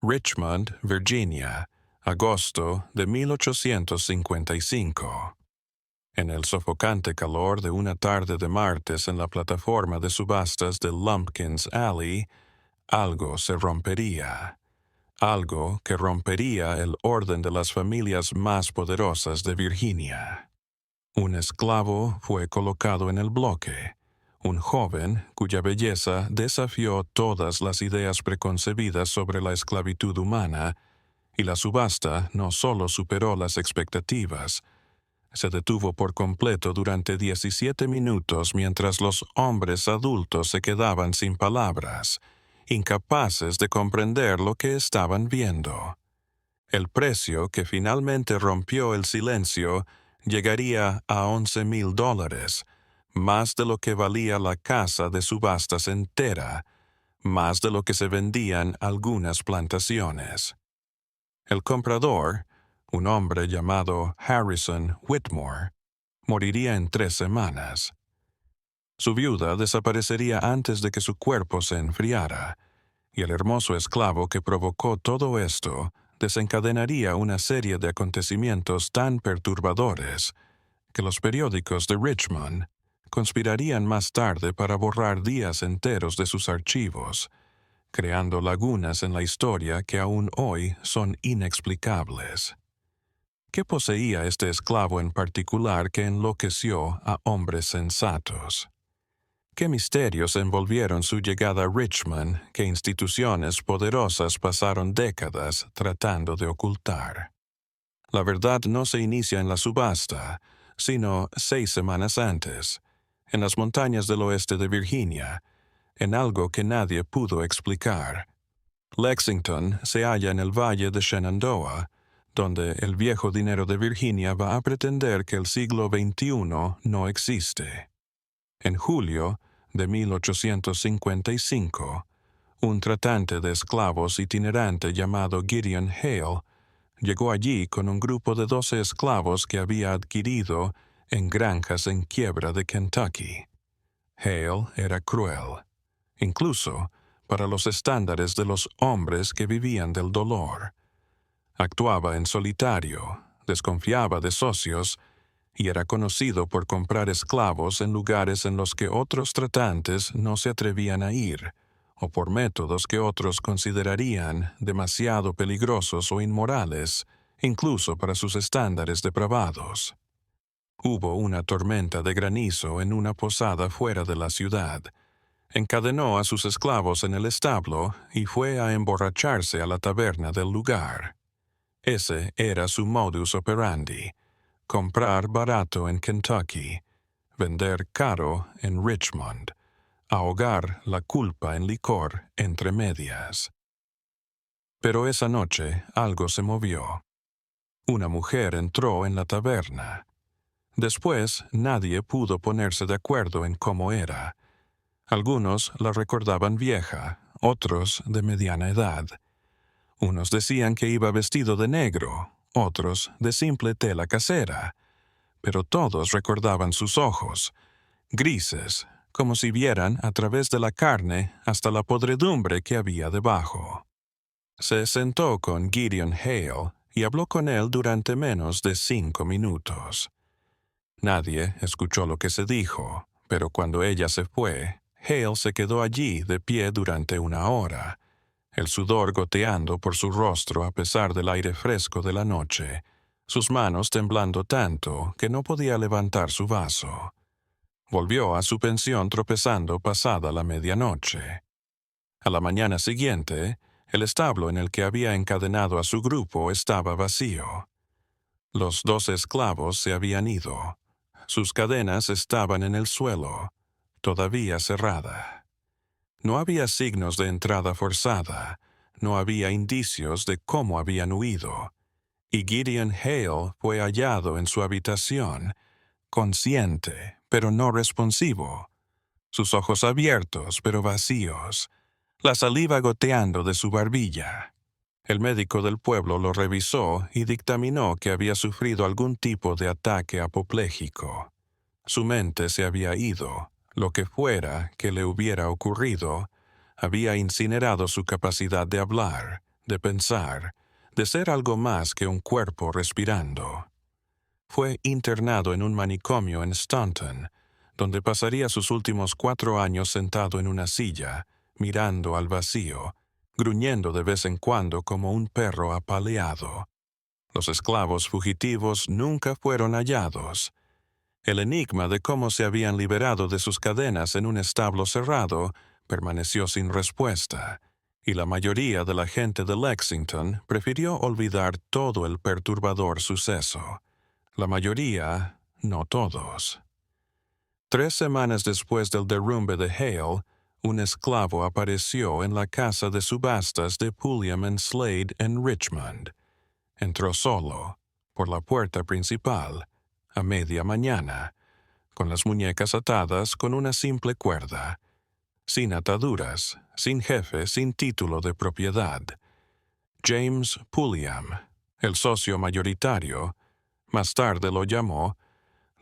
Richmond, Virginia, agosto de 1855. En el sofocante calor de una tarde de martes en la plataforma de subastas de Lumpkins Alley, algo se rompería. Algo que rompería el orden de las familias más poderosas de Virginia. Un esclavo fue colocado en el bloque. Un joven cuya belleza desafió todas las ideas preconcebidas sobre la esclavitud humana, y la subasta no solo superó las expectativas, se detuvo por completo durante 17 minutos mientras los hombres adultos se quedaban sin palabras, incapaces de comprender lo que estaban viendo. El precio que finalmente rompió el silencio llegaría a $11,000, más de lo que valía la casa de subastas entera, más de lo que se vendían algunas plantaciones. El comprador, un hombre llamado Harrison Whitmore, moriría en 3 semanas. Su viuda desaparecería antes de que su cuerpo se enfriara, y el hermoso esclavo que provocó todo esto desencadenaría una serie de acontecimientos tan perturbadores que los periódicos de Richmond conspirarían más tarde para borrar días enteros de sus archivos, creando lagunas en la historia que aún hoy son inexplicables. ¿Qué poseía este esclavo en particular que enloqueció a hombres sensatos? ¿Qué misterios envolvieron su llegada a Richmond que instituciones poderosas pasaron décadas tratando de ocultar? La verdad no se inicia en la subasta, sino 6 semanas antes, en las montañas del oeste de Virginia, en algo que nadie pudo explicar. Lexington se halla en el valle de Shenandoah, donde el viejo dinero de Virginia va a pretender que el siglo XXI no existe. En julio de 1855, un tratante de esclavos itinerante llamado Gideon Hale llegó allí con un grupo de 12 esclavos que había adquirido en granjas en quiebra de Kentucky. Hale era cruel, incluso para los estándares de los hombres que vivían del dolor. Actuaba en solitario, desconfiaba de socios y era conocido por comprar esclavos en lugares en los que otros tratantes no se atrevían a ir, o por métodos que otros considerarían demasiado peligrosos o inmorales, incluso para sus estándares depravados. Hubo una tormenta de granizo en una posada fuera de la ciudad. Encadenó a sus esclavos en el establo y fue a emborracharse a la taberna del lugar. Ese era su modus operandi: comprar barato en Kentucky, vender caro en Richmond, ahogar la culpa en licor entre medias. Pero esa noche algo se movió. Una mujer entró en la taberna. Después nadie pudo ponerse de acuerdo en cómo era. Algunos la recordaban vieja, otros de mediana edad. Unos decían que iba vestido de negro, otros de simple tela casera, pero todos recordaban sus ojos, grises, como si vieran a través de la carne hasta la podredumbre que había debajo. Se sentó con Gideon Hale y habló con él durante menos de 5 minutos. Nadie escuchó lo que se dijo, pero cuando ella se fue, Hale se quedó allí de pie durante 1 hora, el sudor goteando por su rostro a pesar del aire fresco de la noche, sus manos temblando tanto que no podía levantar su vaso. Volvió a su pensión tropezando pasada la medianoche. A la mañana siguiente, el establo en el que había encadenado a su grupo estaba vacío. Los 12 esclavos se habían ido. Sus cadenas estaban en el suelo, todavía cerrada. No había signos de entrada forzada, no había indicios de cómo habían huido, y Gideon Hale fue hallado en su habitación, consciente, pero no responsivo, sus ojos abiertos, pero vacíos, la saliva goteando de su barbilla. El médico del pueblo lo revisó y dictaminó que había sufrido algún tipo de ataque apopléjico. Su mente se había ido. Lo que fuera que le hubiera ocurrido había incinerado su capacidad de hablar, de pensar, de ser algo más que un cuerpo respirando. Fue internado en un manicomio en Staunton, donde pasaría sus últimos 4 años sentado en una silla, mirando al vacío, gruñendo de vez en cuando como un perro apaleado. Los esclavos fugitivos nunca fueron hallados. El enigma de cómo se habían liberado de sus cadenas en un establo cerrado permaneció sin respuesta, y la mayoría de la gente de Lexington prefirió olvidar todo el perturbador suceso. La mayoría, no todos. 3 semanas después del derrumbe de Hale, un esclavo apareció en la casa de subastas de Pulliam and Slade en Richmond. Entró solo, por la puerta principal, a media mañana, con las muñecas atadas con una simple cuerda, sin ataduras, sin jefe, sin título de propiedad. James Pulliam, el socio mayoritario, más tarde lo llamó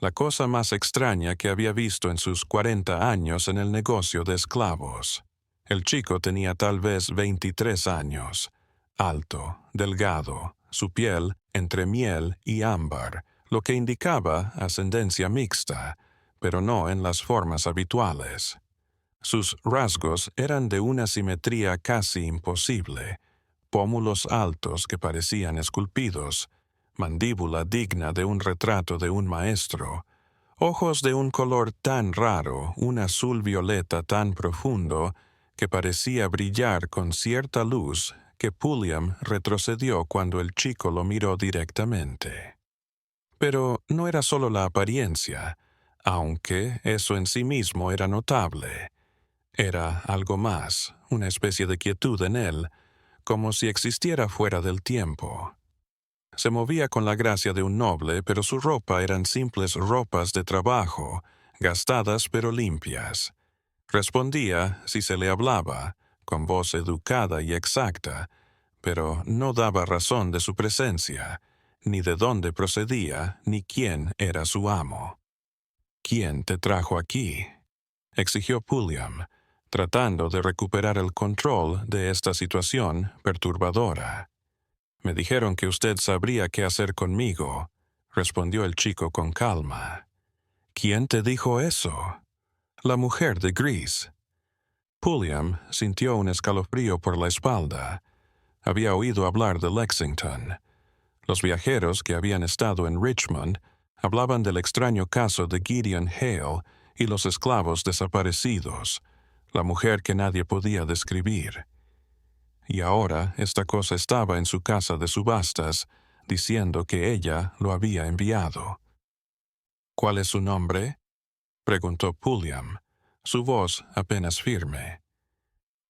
la cosa más extraña que había visto en sus 40 años en el negocio de esclavos. El chico tenía tal vez 23 años, alto, delgado, su piel entre miel y ámbar, lo que indicaba ascendencia mixta, pero no en las formas habituales. Sus rasgos eran de una simetría casi imposible, pómulos altos que parecían esculpidos, mandíbula digna de un retrato de un maestro, ojos de un color tan raro, un azul violeta tan profundo, que parecía brillar con cierta luz que Pulliam retrocedió cuando el chico lo miró directamente. Pero no era solo la apariencia, aunque eso en sí mismo era notable. Era algo más, una especie de quietud en él, como si existiera fuera del tiempo. Se movía con la gracia de un noble, pero su ropa eran simples ropas de trabajo, gastadas pero limpias. Respondía, si se le hablaba, con voz educada y exacta, pero no daba razón de su presencia, ni de dónde procedía, ni quién era su amo. «¿Quién te trajo aquí?», exigió Pulliam, tratando de recuperar el control de esta situación perturbadora. «Me dijeron que usted sabría qué hacer conmigo», respondió el chico con calma. «¿Quién te dijo eso?» «La mujer de gris». Pulliam sintió un escalofrío por la espalda. Había oído hablar de Lexington. Los viajeros que habían estado en Richmond hablaban del extraño caso de Gideon Hale y los esclavos desaparecidos, la mujer que nadie podía describir. Y ahora esta cosa estaba en su casa de subastas, diciendo que ella lo había enviado. «¿Cuál es su nombre?», preguntó Pulliam, su voz apenas firme.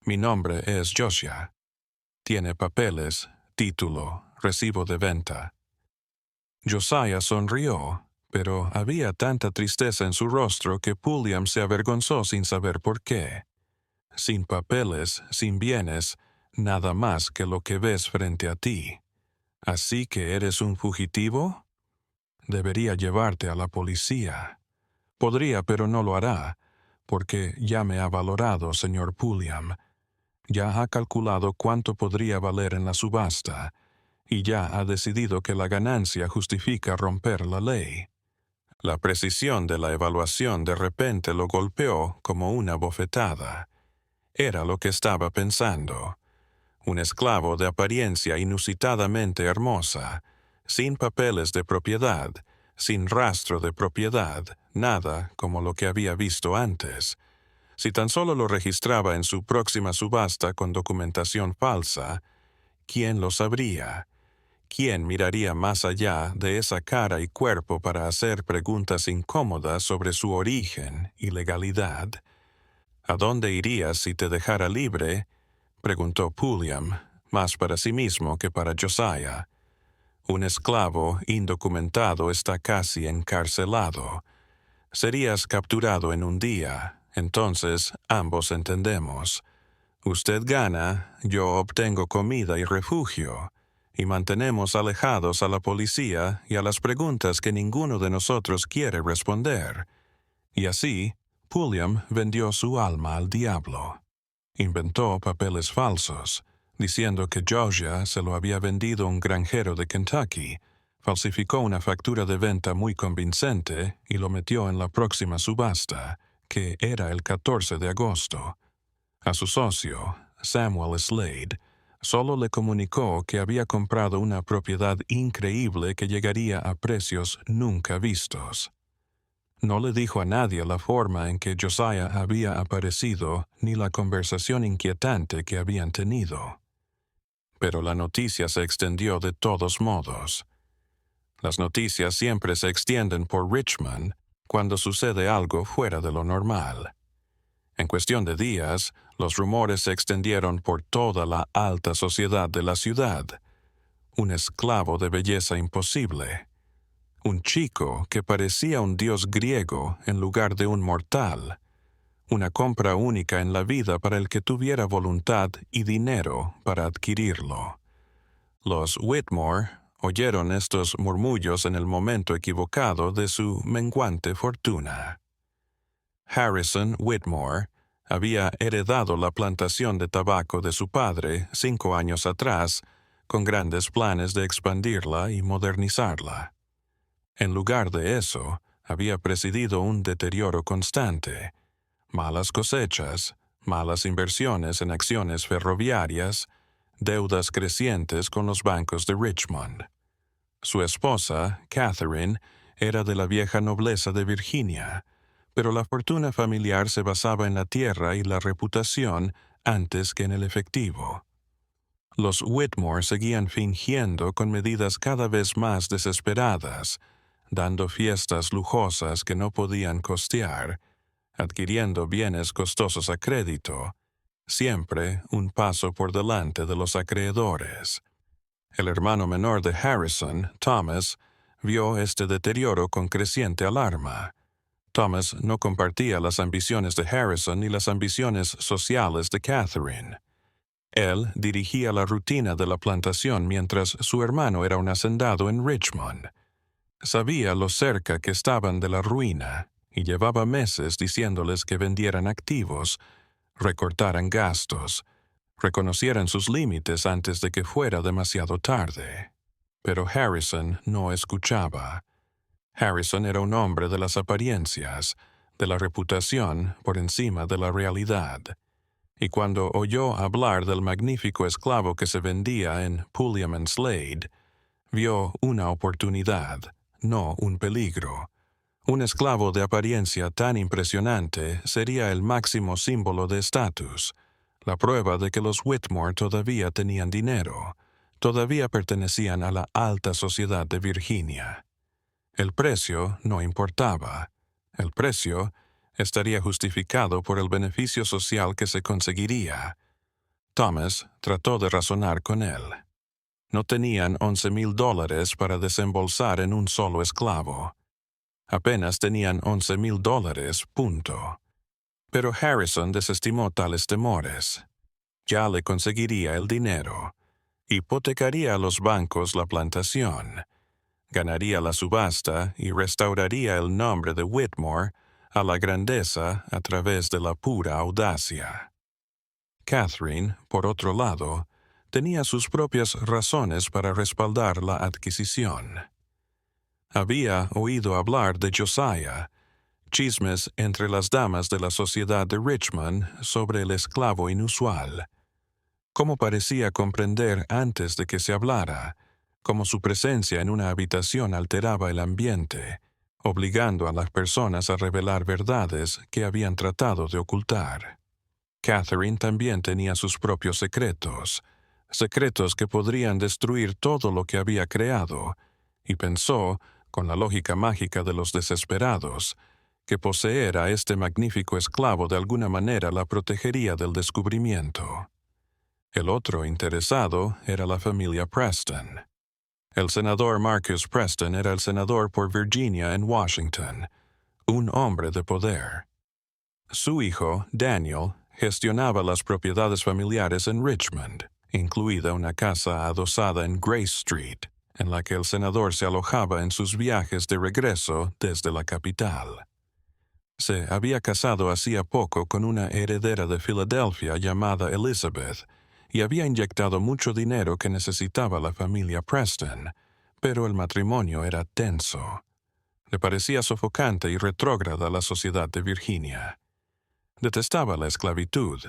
«Mi nombre es Josiah. Tiene papeles, título, recibo de venta». Josiah sonrió, pero había tanta tristeza en su rostro que Pulliam se avergonzó sin saber por qué. «Sin papeles, sin bienes, nada más que lo que ves frente a ti. ¿Así que eres un fugitivo? Debería llevarte a la policía. Podría, pero no lo hará, porque ya me ha valorado, señor Pulliam. Ya ha calculado cuánto podría valer en la subasta, y ya ha decidido que la ganancia justifica romper la ley». La precisión de la evaluación de repente lo golpeó como una bofetada. Era lo que estaba pensando. Un esclavo de apariencia inusitadamente hermosa, sin papeles de propiedad, sin rastro de propiedad, nada como lo que había visto antes. Si tan solo lo registraba en su próxima subasta con documentación falsa, ¿quién lo sabría? ¿Quién miraría más allá de esa cara y cuerpo para hacer preguntas incómodas sobre su origen y legalidad? «¿A dónde irías si te dejara libre?», preguntó Pulliam, más para sí mismo que para Josiah. «Un esclavo indocumentado está casi encarcelado. Serías capturado en un día, entonces ambos entendemos. Usted gana, yo obtengo comida y refugio, y mantenemos alejados a la policía y a las preguntas que ninguno de nosotros quiere responder». Y así, Pulliam vendió su alma al diablo. Inventó papeles falsos, diciendo que Georgia se lo había vendido un granjero de Kentucky, falsificó una factura de venta muy convincente y lo metió en la próxima subasta, que era el 14 de agosto. A su socio, Samuel Slade, solo le comunicó que había comprado una propiedad increíble que llegaría a precios nunca vistos. No le dijo a nadie la forma en que Josiah había aparecido ni la conversación inquietante que habían tenido. Pero la noticia se extendió de todos modos. Las noticias siempre se extienden por Richmond cuando sucede algo fuera de lo normal. En cuestión de días, los rumores se extendieron por toda la alta sociedad de la ciudad. Un esclavo de belleza imposible. Un chico que parecía un dios griego en lugar de un mortal. Una compra única en la vida para el que tuviera voluntad y dinero para adquirirlo. Los Whitmore oyeron estos murmullos en el momento equivocado de su menguante fortuna. Harrison Whitmore había heredado la plantación de tabaco de su padre 5 años atrás, con grandes planes de expandirla y modernizarla. En lugar de eso, había presidido un deterioro constante, malas cosechas, malas inversiones en acciones ferroviarias, deudas crecientes con los bancos de Richmond. Su esposa, Catherine, era de la vieja nobleza de Virginia, pero la fortuna familiar se basaba en la tierra y la reputación antes que en el efectivo. Los Whitmore seguían fingiendo con medidas cada vez más desesperadas, dando fiestas lujosas que no podían costear, adquiriendo bienes costosos a crédito, siempre un paso por delante de los acreedores. El hermano menor de Harrison, Thomas, vio este deterioro con creciente alarma. Thomas no compartía las ambiciones de Harrison ni las ambiciones sociales de Catherine. Él dirigía la rutina de la plantación mientras su hermano era un hacendado en Richmond. Sabía lo cerca que estaban de la ruina y llevaba meses diciéndoles que vendieran activos, recortaran gastos, reconocieran sus límites antes de que fuera demasiado tarde. Pero Harrison no escuchaba. Harrison era un hombre de las apariencias, de la reputación por encima de la realidad. Y cuando oyó hablar del magnífico esclavo que se vendía en Pulliam and Slade, vio una oportunidad, no un peligro. Un esclavo de apariencia tan impresionante sería el máximo símbolo de estatus, la prueba de que los Whitmore todavía tenían dinero, todavía pertenecían a la alta sociedad de Virginia. El precio no importaba. El precio estaría justificado por el beneficio social que se conseguiría. Thomas trató de razonar con él. No tenían $11,000 para desembolsar en un solo esclavo. Apenas tenían $11,000, punto. Pero Harrison desestimó tales temores. Ya le conseguiría el dinero. Hipotecaría a los bancos la plantación. Ganaría la subasta y restauraría el nombre de Whitmore a la grandeza a través de la pura audacia. Catherine, por otro lado, tenía sus propias razones para respaldar la adquisición. Había oído hablar de Josiah, chismes entre las damas de la sociedad de Richmond sobre el esclavo inusual. Como parecía comprender antes de que se hablara, como su presencia en una habitación alteraba el ambiente, obligando a las personas a revelar verdades que habían tratado de ocultar. Catherine también tenía sus propios secretos, secretos que podrían destruir todo lo que había creado, y pensó, con la lógica mágica de los desesperados, que poseer a este magnífico esclavo de alguna manera la protegería del descubrimiento. El otro interesado era la familia Preston. El senador Marcus Preston era el senador por Virginia en Washington, un hombre de poder. Su hijo, Daniel, gestionaba las propiedades familiares en Richmond, incluida una casa adosada en Grace Street, en la que el senador se alojaba en sus viajes de regreso desde la capital. Se había casado hacía poco con una heredera de Filadelfia llamada Elizabeth, y había inyectado mucho dinero que necesitaba la familia Preston, pero el matrimonio era tenso. Le parecía sofocante y retrógrada la sociedad de Virginia. Detestaba la esclavitud.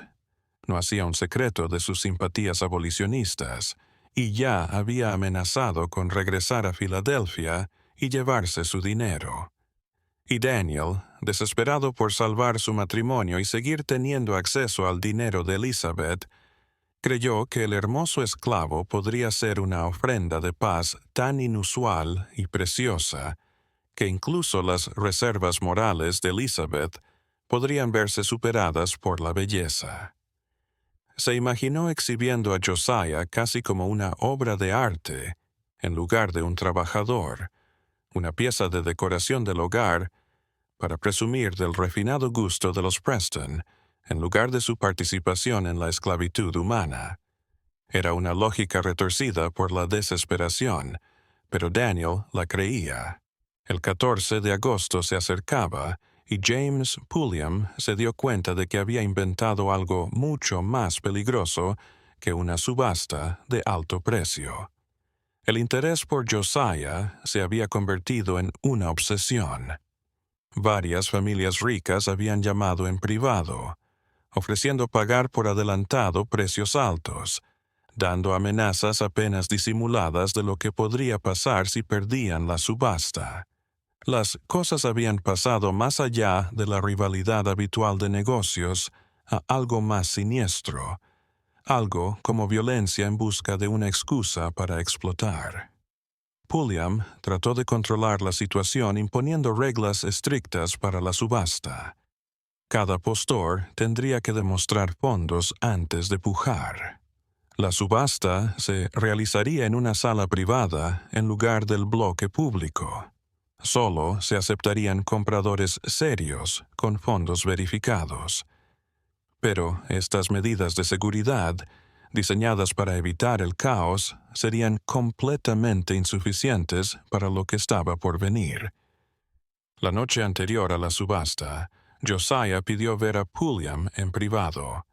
No hacía un secreto de sus simpatías abolicionistas, y ya había amenazado con regresar a Filadelfia y llevarse su dinero. Y Daniel, desesperado por salvar su matrimonio y seguir teniendo acceso al dinero de Elizabeth, creyó que el hermoso esclavo podría ser una ofrenda de paz tan inusual y preciosa que incluso las reservas morales de Elizabeth podrían verse superadas por la belleza. Se imaginó exhibiendo a Josiah casi como una obra de arte, en lugar de un trabajador, una pieza de decoración del hogar, para presumir del refinado gusto de los Preston, en lugar de su participación en la esclavitud humana. Era una lógica retorcida por la desesperación, pero Daniel la creía. El 14 de agosto se acercaba y James Pulliam se dio cuenta de que había inventado algo mucho más peligroso que una subasta de alto precio. El interés por Josiah se había convertido en una obsesión. Varias familias ricas habían llamado en privado, ofreciendo pagar por adelantado precios altos, dando amenazas apenas disimuladas de lo que podría pasar si perdían la subasta. Las cosas habían pasado más allá de la rivalidad habitual de negocios a algo más siniestro, algo como violencia en busca de una excusa para explotar. Pulliam trató de controlar la situación imponiendo reglas estrictas para la subasta. Cada postor tendría que demostrar fondos antes de pujar. La subasta se realizaría en una sala privada en lugar del bloque público. Solo se aceptarían compradores serios con fondos verificados. Pero estas medidas de seguridad, diseñadas para evitar el caos, serían completamente insuficientes para lo que estaba por venir. La noche anterior a la subasta, Josiah pidió ver a Pulliam en privado.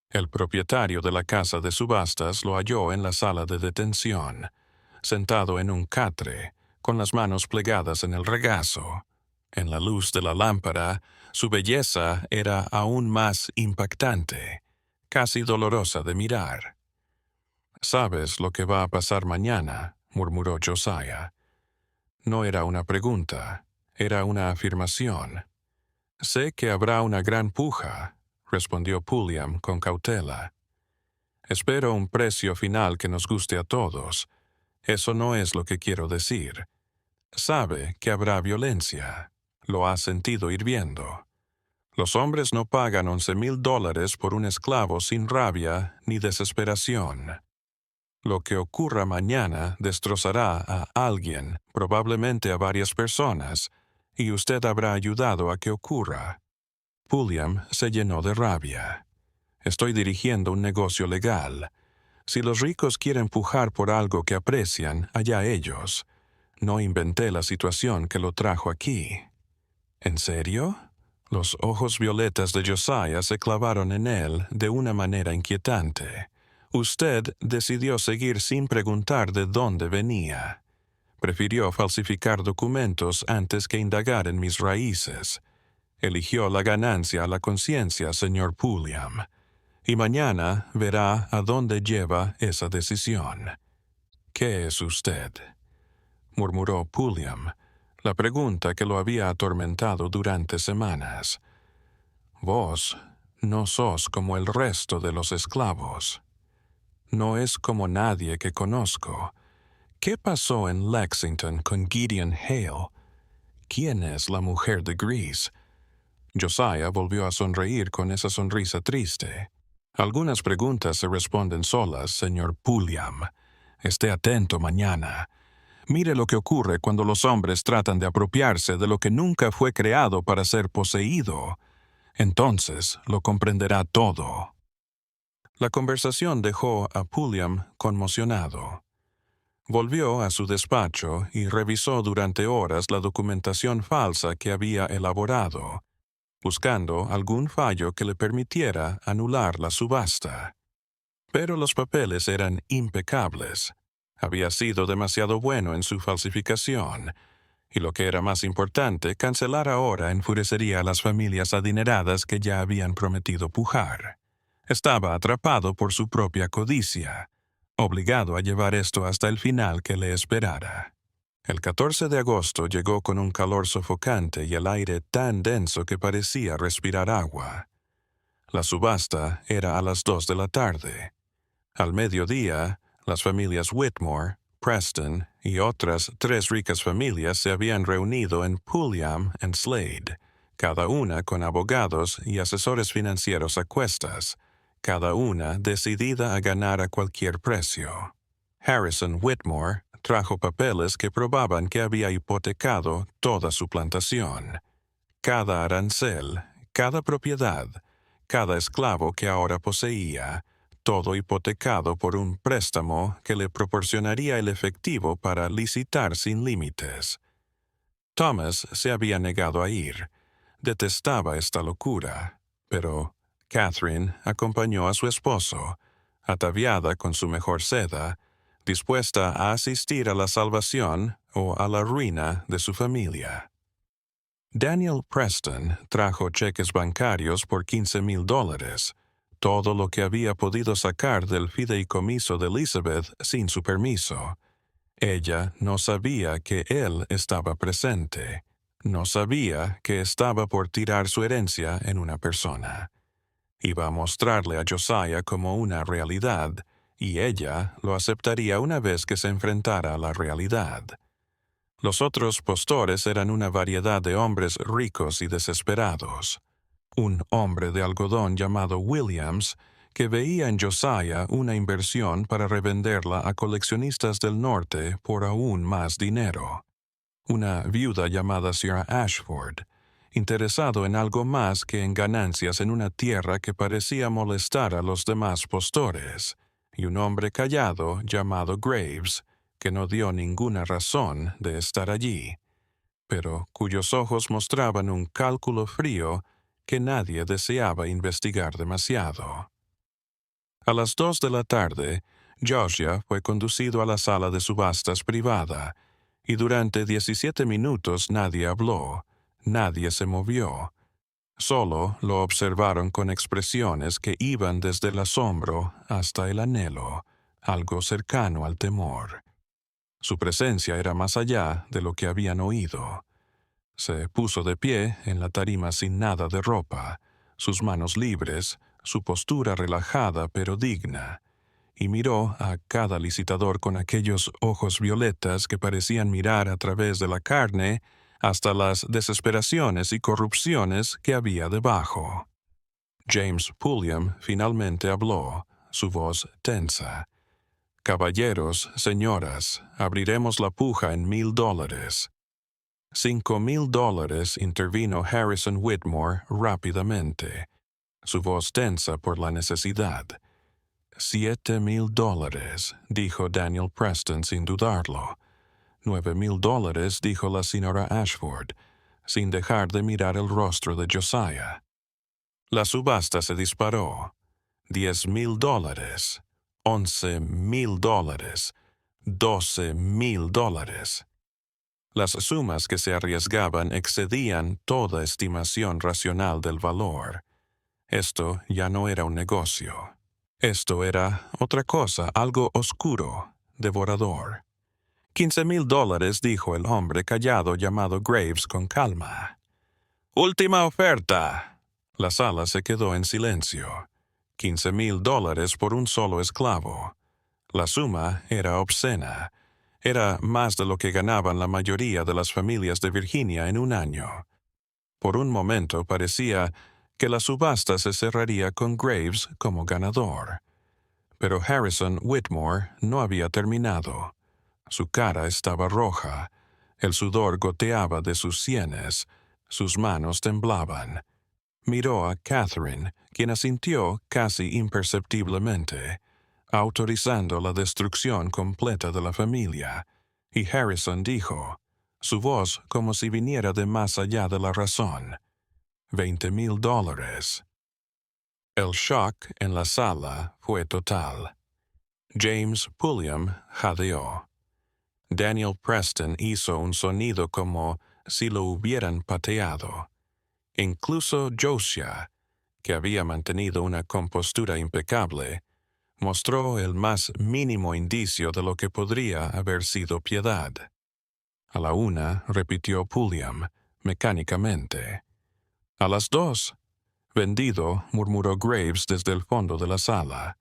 El propietario de la casa de subastas lo halló en la sala de detención, sentado en un catre, con las manos plegadas en el regazo. En la luz de la lámpara, su belleza era aún más impactante, casi dolorosa de mirar. «¿Sabes lo que va a pasar mañana?», murmuró Josiah. No era una pregunta, era una afirmación. «Sé que habrá una gran puja», respondió Pulliam con cautela. «Espero un precio final que nos guste a todos. Eso no es lo que quiero decir. Sabe que habrá violencia. Lo ha sentido hirviendo. Los hombres no pagan $11,000 por un esclavo sin rabia ni desesperación. Lo que ocurra mañana destrozará a alguien, probablemente a varias personas, y usted habrá ayudado a que ocurra». Pulliam se llenó de rabia. «Estoy dirigiendo un negocio legal. Si los ricos quieren pujar por algo que aprecian, allá ellos. No inventé la situación que lo trajo aquí». «¿En serio?». Los ojos violetas de Josiah se clavaron en él de una manera inquietante. Usted decidió seguir sin preguntar de dónde venía. Prefirió falsificar documentos antes que indagar en mis raíces. Eligió la ganancia a la conciencia, señor Pulliam. Y mañana verá a dónde lleva esa decisión. «¿Qué es usted?», murmuró Pulliam, la pregunta que lo había atormentado durante semanas. «Vos no sos como el resto de los esclavos. No es como nadie que conozco. ¿Qué pasó en Lexington con Gideon Hale? ¿Quién es la mujer de Grease?». Josiah volvió a sonreír con esa sonrisa triste. «Algunas preguntas se responden solas, señor Pulliam. Esté atento mañana. Mire lo que ocurre cuando los hombres tratan de apropiarse de lo que nunca fue creado para ser poseído. Entonces lo comprenderá todo». La conversación dejó a Pulliam conmocionado. Volvió a su despacho y revisó durante horas la documentación falsa que había elaborado, buscando algún fallo que le permitiera anular la subasta. pero los papeles eran impecables. Había sido demasiado bueno en su falsificación. Y lo que era más importante, cancelar ahora enfurecería a las familias adineradas que ya habían prometido pujar. Estaba atrapado por su propia codicia, obligado a llevar esto hasta el final que le esperara. El 14 de agosto llegó con un calor sofocante y el aire tan denso que parecía respirar agua. La subasta era a las 2 de la tarde. Al mediodía, las familias Whitmore, Preston y otras 3 ricas familias se habían reunido en Pulliam and Slade, cada una con abogados y asesores financieros a cuestas, cada una decidida a ganar a cualquier precio. Harrison Whitmore trajo papeles que probaban que había hipotecado toda su plantación, cada arancel, cada propiedad, cada esclavo que ahora poseía, todo hipotecado por un préstamo que le proporcionaría el efectivo para licitar sin límites. Thomas se había negado a ir. Detestaba esta locura, pero Catherine acompañó a su esposo, ataviada con su mejor seda, dispuesta a asistir a la salvación o a la ruina de su familia. Daniel Preston trajo cheques bancarios por $15,000, todo lo que había podido sacar del fideicomiso de Elizabeth sin su permiso. Ella no sabía que él estaba presente. No sabía que estaba por tirar su herencia en una persona. Iba a mostrarle a Josiah como una realidad, y ella lo aceptaría una vez que se enfrentara a la realidad. Los otros postores eran una variedad de hombres ricos y desesperados. Un hombre de algodón llamado Williams, que veía en Josiah una inversión para revenderla a coleccionistas del norte por aún más dinero. Una viuda llamada Sierra Ashford, interesado en algo más que en ganancias en una tierra que parecía molestar a los demás postores, y un hombre callado llamado Graves, que no dio ninguna razón de estar allí, pero cuyos ojos mostraban un cálculo frío que nadie deseaba investigar demasiado. A las 2 de la tarde, Josiah fue conducido a la sala de subastas privada, y durante 17 minutos nadie habló, nadie se movió. Solo lo observaron con expresiones que iban desde el asombro hasta el anhelo, algo cercano al temor. Su presencia era más allá de lo que habían oído. Se puso de pie en la tarima sin nada de ropa, sus manos libres, su postura relajada pero digna, y miró a cada licitador con aquellos ojos violetas que parecían mirar a través de la carne hasta las desesperaciones y corrupciones que había debajo. James Pulliam finalmente habló, su voz tensa. «Caballeros, señoras, abriremos la puja en $1,000. $5,000, intervino Harrison Whitmore rápidamente, su voz tensa por la necesidad. $7,000, dijo Daniel Preston sin dudarlo. $9,000, dijo la señora Ashford, sin dejar de mirar el rostro de Josiah. La subasta se disparó. $10,000, $11,000, $12,000. Las sumas que se arriesgaban excedían toda estimación racional del valor. Esto ya no era un negocio. Esto era otra cosa, algo oscuro, devorador. $15,000, dijo el hombre callado llamado Graves con calma. «Última oferta». La sala se quedó en silencio. $15,000 por un solo esclavo. La suma era obscena. Era más de lo que ganaban la mayoría de las familias de Virginia en un año. Por un momento parecía que la subasta se cerraría con Graves como ganador. Pero Harrison Whitmore no había terminado. Su cara estaba roja, el sudor goteaba de sus sienes, sus manos temblaban. Miró a Catherine, quien asintió casi imperceptiblemente, autorizando la destrucción completa de la familia, y Harrison dijo, su voz como si viniera de más allá de la razón, $20,000. El shock en la sala fue total. James Pulliam jadeó. Daniel Preston hizo un sonido como si lo hubieran pateado. Incluso Josiah, que había mantenido una compostura impecable, mostró el más mínimo indicio de lo que podría haber sido piedad. A la 1, repitió Pulliam, mecánicamente. A las 2, vendido, murmuró Graves desde el fondo de la sala.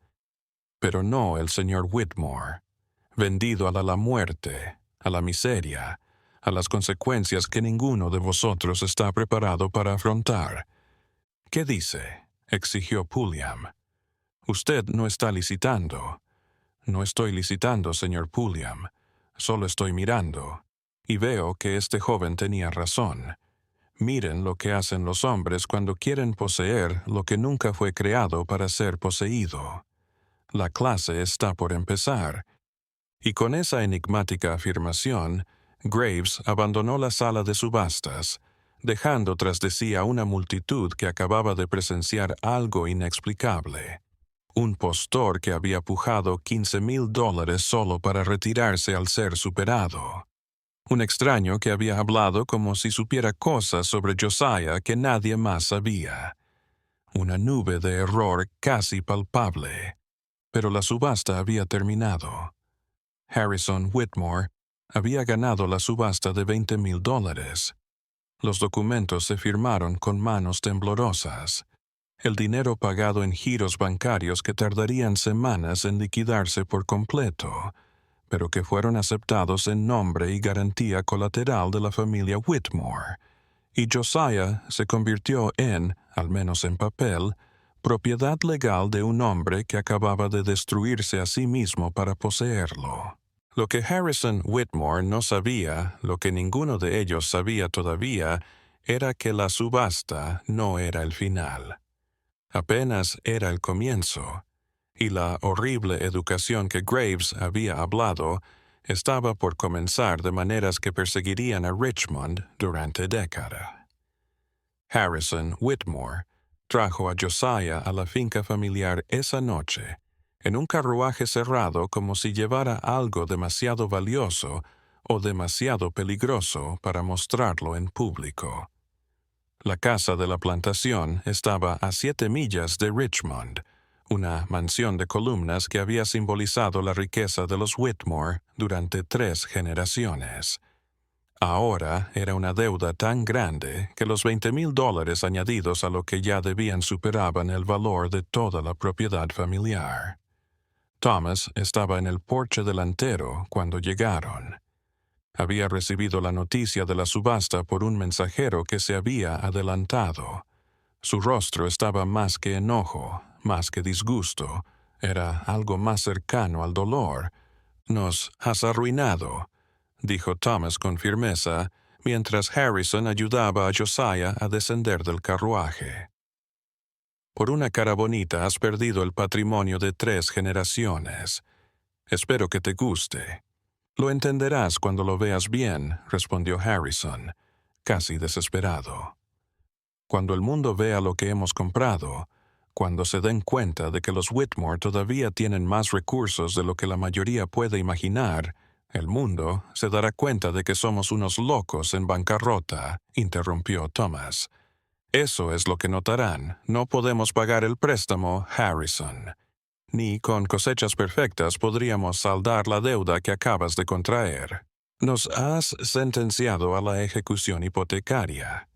Pero no el señor Whitmore. Vendido a la muerte, a la miseria, a las consecuencias que ninguno de vosotros está preparado para afrontar. ¿Qué dice?, exigió Pulliam. Usted no está licitando. No estoy licitando, señor Pulliam. Solo estoy mirando. Y veo que este joven tenía razón. Miren lo que hacen los hombres cuando quieren poseer lo que nunca fue creado para ser poseído. La clase está por empezar. Y con esa enigmática afirmación, Graves abandonó la sala de subastas, dejando tras de sí a una multitud que acababa de presenciar algo inexplicable. Un postor que había pujado $15,000 solo para retirarse al ser superado. Un extraño que había hablado como si supiera cosas sobre Josiah que nadie más sabía. Una nube de error casi palpable. Pero la subasta había terminado. Harrison Whitmore había ganado la subasta de $20,000. Los documentos se firmaron con manos temblorosas. El dinero pagado en giros bancarios que tardarían semanas en liquidarse por completo, pero que fueron aceptados en nombre y garantía colateral de la familia Whitmore, y Josiah se convirtió en, al menos en papel, propiedad legal de un hombre que acababa de destruirse a sí mismo para poseerlo. Lo que Harrison Whitmore no sabía, lo que ninguno de ellos sabía todavía, era que la subasta no era el final. Apenas era el comienzo, y la horrible educación que Graves había hablado estaba por comenzar de maneras que perseguirían a Richmond durante décadas. Harrison Whitmore trajo a Josiah a la finca familiar esa noche, en un carruaje cerrado como si llevara algo demasiado valioso o demasiado peligroso para mostrarlo en público. La casa de la plantación estaba a 7 millas de Richmond, una mansión de columnas que había simbolizado la riqueza de los Whitmore durante 3 generaciones. Ahora era una deuda tan grande que los $20,000 añadidos a lo que ya debían superaban el valor de toda la propiedad familiar. Thomas estaba en el porche delantero cuando llegaron. Había recibido la noticia de la subasta por un mensajero que se había adelantado. Su rostro estaba más que enojo, más que disgusto. Era algo más cercano al dolor. «Nos has arruinado», dijo Thomas con firmeza, mientras Harrison ayudaba a Josiah a descender del carruaje. «Por una cara bonita has perdido el patrimonio de 3 generaciones. Espero que te guste». «Lo entenderás cuando lo veas bien», respondió Harrison, casi desesperado. «Cuando el mundo vea lo que hemos comprado, cuando se den cuenta de que los Whitmore todavía tienen más recursos de lo que la mayoría puede imaginar, el mundo se dará cuenta de que somos unos locos en bancarrota», interrumpió Thomas. «Eso es lo que notarán. No podemos pagar el préstamo, Harrison. Ni con cosechas perfectas podríamos saldar la deuda que acabas de contraer. Nos has sentenciado a la ejecución hipotecaria».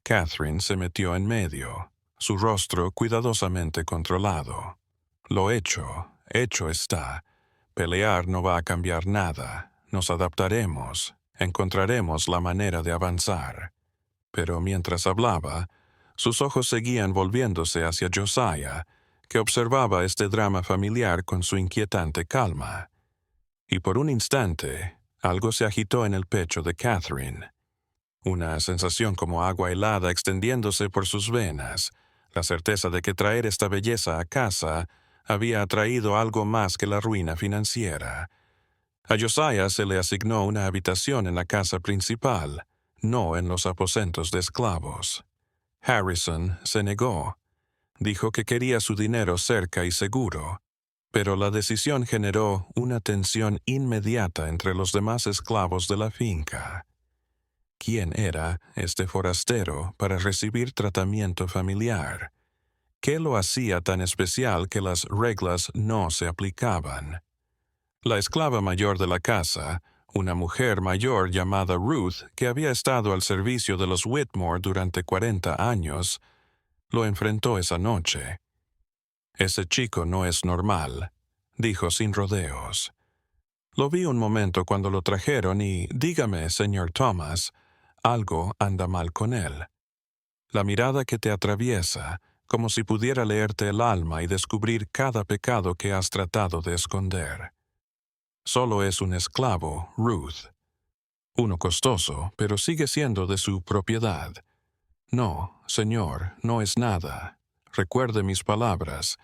Catherine se metió en medio, su rostro cuidadosamente controlado. «Lo hecho está. Pelear no va a cambiar nada. Nos adaptaremos, encontraremos la manera de avanzar». Pero mientras hablaba, sus ojos seguían volviéndose hacia Josiah, que observaba este drama familiar con su inquietante calma. Y por un instante, algo se agitó en el pecho de Catherine. Una sensación como agua helada extendiéndose por sus venas, la certeza de que traer esta belleza a casa había atraído algo más que la ruina financiera. A Josiah se le asignó una habitación en la casa principal, no en los aposentos de esclavos. Harrison se negó. Dijo que quería su dinero cerca y seguro, pero la decisión generó una tensión inmediata entre los demás esclavos de la finca. ¿Quién era este forastero para recibir tratamiento familiar? ¿Qué lo hacía tan especial que las reglas no se aplicaban? La esclava mayor de la casa, una mujer mayor llamada Ruth, que había estado al servicio de los Whitmore durante 40 años, lo enfrentó esa noche. «Ese chico no es normal», dijo sin rodeos. «Lo vi un momento cuando lo trajeron y, dígame, señor Thomas, algo anda mal con él. La mirada que te atraviesa, como si pudiera leerte el alma y descubrir cada pecado que has tratado de esconder. Solo es un esclavo, Ruth. Uno costoso, pero sigue siendo de su propiedad. No, señor, no es nada. Recuerde mis palabras.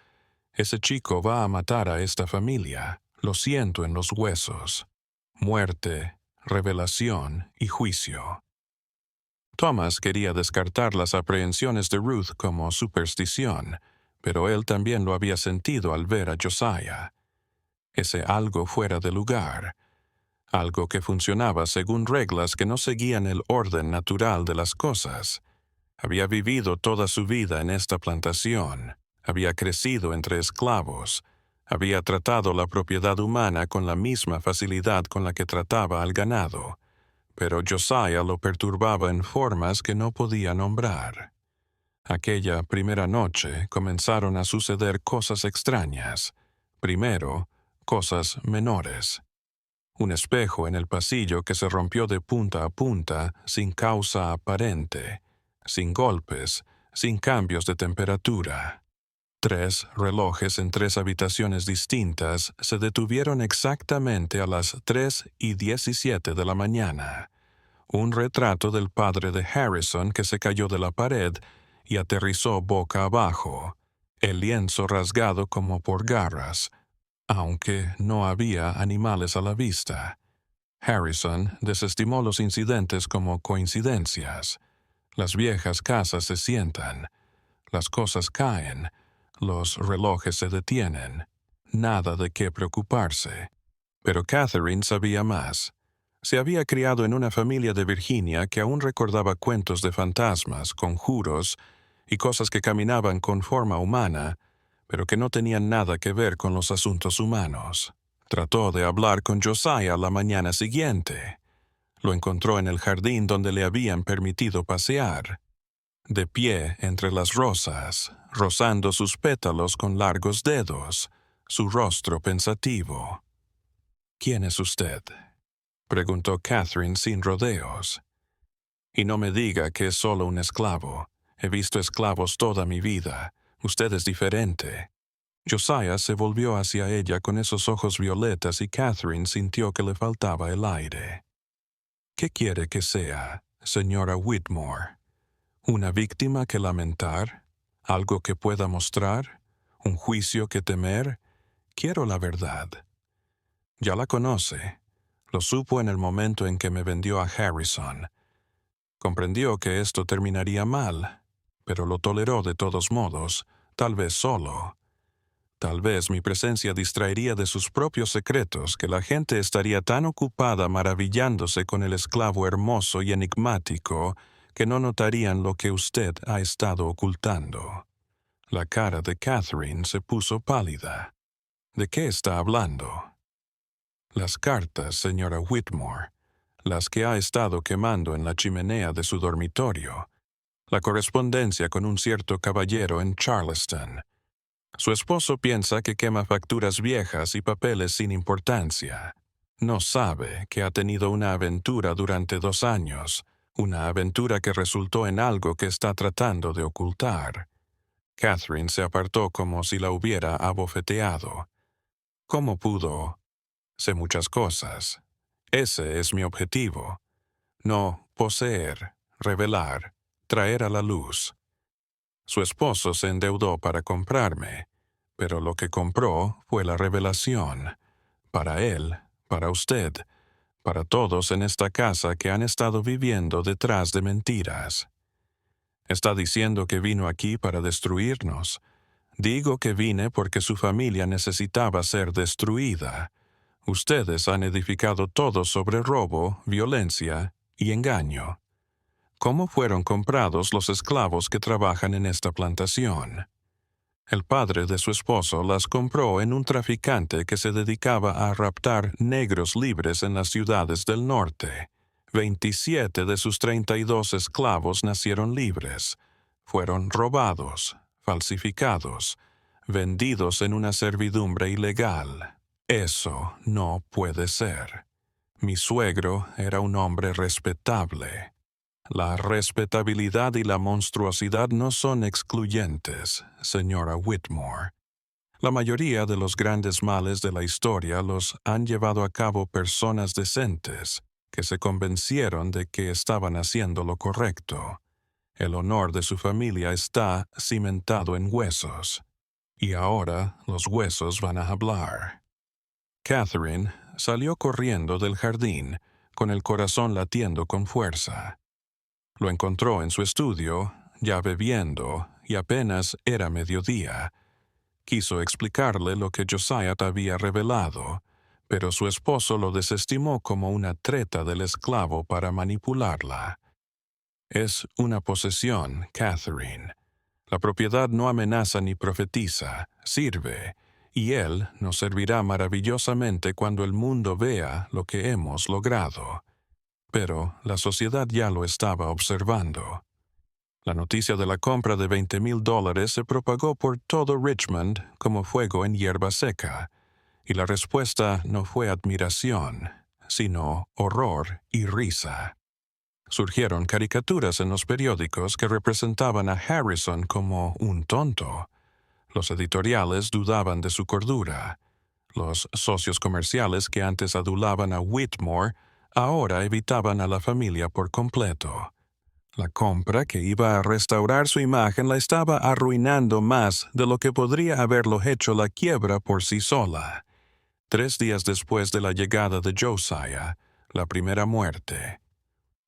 Ese chico va a matar a esta familia. Lo siento en los huesos. Muerte, revelación y juicio». Thomas quería descartar las aprehensiones de Ruth como superstición, pero él también lo había sentido al ver a Josiah. Ese algo fuera de lugar, algo que funcionaba según reglas que no seguían el orden natural de las cosas. Había vivido toda su vida en esta plantación, había crecido entre esclavos, había tratado la propiedad humana con la misma facilidad con la que trataba al ganado, pero Josiah lo perturbaba en formas que no podía nombrar. Aquella primera noche comenzaron a suceder cosas extrañas. Primero, cosas menores. Un espejo en el pasillo que se rompió de punta a punta sin causa aparente, sin golpes, sin cambios de temperatura. 3 relojes en 3 habitaciones distintas se detuvieron exactamente a las 3:17 de la mañana. Un retrato del padre de Harrison que se cayó de la pared y aterrizó boca abajo, el lienzo rasgado como por garras, aunque no había animales a la vista. Harrison desestimó los incidentes como coincidencias. Las viejas casas se sientan, las cosas caen, los relojes se detienen. Nada de qué preocuparse. Pero Catherine sabía más. Se había criado en una familia de Virginia que aún recordaba cuentos de fantasmas, conjuros y cosas que caminaban con forma humana, pero que no tenían nada que ver con los asuntos humanos. Trató de hablar con Josiah la mañana siguiente. Lo encontró en el jardín donde le habían permitido pasear, de pie entre las rosas, rozando sus pétalos con largos dedos, su rostro pensativo. «¿Quién es usted?», preguntó Catherine sin rodeos. «Y no me diga que es solo un esclavo. He visto esclavos toda mi vida. Usted es diferente». Josiah se volvió hacia ella con esos ojos violetas y Catherine sintió que le faltaba el aire. «¿Qué quiere que sea, señora Whitmore? ¿Una víctima que lamentar? ¿Algo que pueda mostrar? ¿Un juicio que temer? Quiero la verdad». «Ya la conoce. Lo supo en el momento en que me vendió a Harrison. Comprendió que esto terminaría mal, pero lo toleró de todos modos, tal vez solo. Tal vez mi presencia distraería de sus propios secretos que la gente estaría tan ocupada maravillándose con el esclavo hermoso y enigmático que no notarían lo que usted ha estado ocultando». La cara de Catherine se puso pálida. «¿De qué está hablando?» «Las cartas, señora Whitmore, las que ha estado quemando en la chimenea de su dormitorio, la correspondencia con un cierto caballero en Charleston. Su esposo piensa que quema facturas viejas y papeles sin importancia. No sabe que ha tenido una aventura durante 2 años, una aventura que resultó en algo que está tratando de ocultar». Catherine se apartó como si la hubiera abofeteado. «¿Cómo pudo? Sé muchas cosas. Ese es mi objetivo. No poseer, revelar, traer a la luz. Su esposo se endeudó para comprarme, pero lo que compró fue la revelación. Para él, para usted, para todos en esta casa que han estado viviendo detrás de mentiras. Está diciendo que vino aquí para destruirnos. Digo que vine porque su familia necesitaba ser destruida. Ustedes han edificado todo sobre robo, violencia y engaño. ¿Cómo fueron comprados los esclavos que trabajan en esta plantación? El padre de su esposo las compró en un traficante que se dedicaba a raptar negros libres en las ciudades del norte. 27 de sus 32 esclavos nacieron libres. Fueron robados, falsificados, vendidos en una servidumbre ilegal. Eso no puede ser. Mi suegro era un hombre respetable. La respetabilidad y la monstruosidad no son excluyentes, señora Whitmore. La mayoría de los grandes males de la historia los han llevado a cabo personas decentes, que se convencieron de que estaban haciendo lo correcto. El honor de su familia está cimentado en huesos, y ahora los huesos van a hablar. Catherine salió corriendo del jardín, con el corazón latiendo con fuerza. Lo encontró en su estudio, ya bebiendo, y apenas era mediodía. Quiso explicarle lo que Josiah había revelado, pero su esposo lo desestimó como una treta del esclavo para manipularla. Es una posesión, Catherine. La propiedad no amenaza ni profetiza, sirve, y él nos servirá maravillosamente cuando el mundo vea lo que hemos logrado. Pero la sociedad ya lo estaba observando. La noticia de la compra de $20,000 se propagó por todo Richmond como fuego en hierba seca, y la respuesta no fue admiración, sino horror y risa. Surgieron caricaturas en los periódicos que representaban a Harrison como un tonto. Los editoriales dudaban de su cordura. Los socios comerciales que antes adulaban a Whitmore ahora evitaban a la familia por completo. La compra que iba a restaurar su imagen la estaba arruinando más de lo que podría haberlo hecho la quiebra por sí sola. 3 días después de la llegada de Josiah, la primera muerte,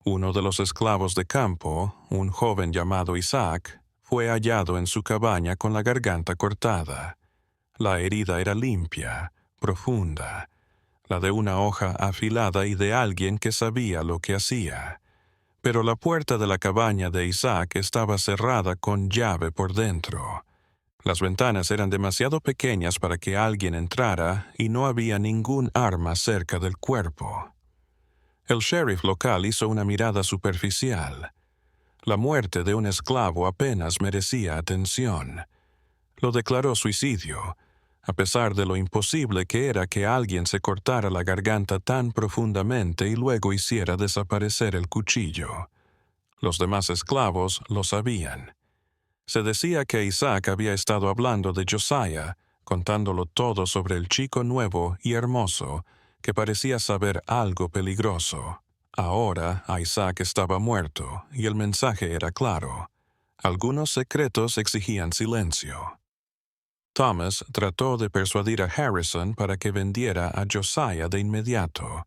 uno de los esclavos de campo, un joven llamado Isaac, fue hallado en su cabaña con la garganta cortada. La herida era limpia, profunda, la de una hoja afilada y de alguien que sabía lo que hacía. Pero la puerta de la cabaña de Isaac estaba cerrada con llave por dentro. Las ventanas eran demasiado pequeñas para que alguien entrara y no había ningún arma cerca del cuerpo. El sheriff local hizo una mirada superficial. La muerte de un esclavo apenas merecía atención. Lo declaró suicidio, a pesar de lo imposible que era que alguien se cortara la garganta tan profundamente y luego hiciera desaparecer el cuchillo. Los demás esclavos lo sabían. Se decía que Isaac había estado hablando de Josiah, contándolo todo sobre el chico nuevo y hermoso, que parecía saber algo peligroso. Ahora Isaac estaba muerto, y el mensaje era claro. Algunos secretos exigían silencio. Thomas trató de persuadir a Harrison para que vendiera a Josiah de inmediato,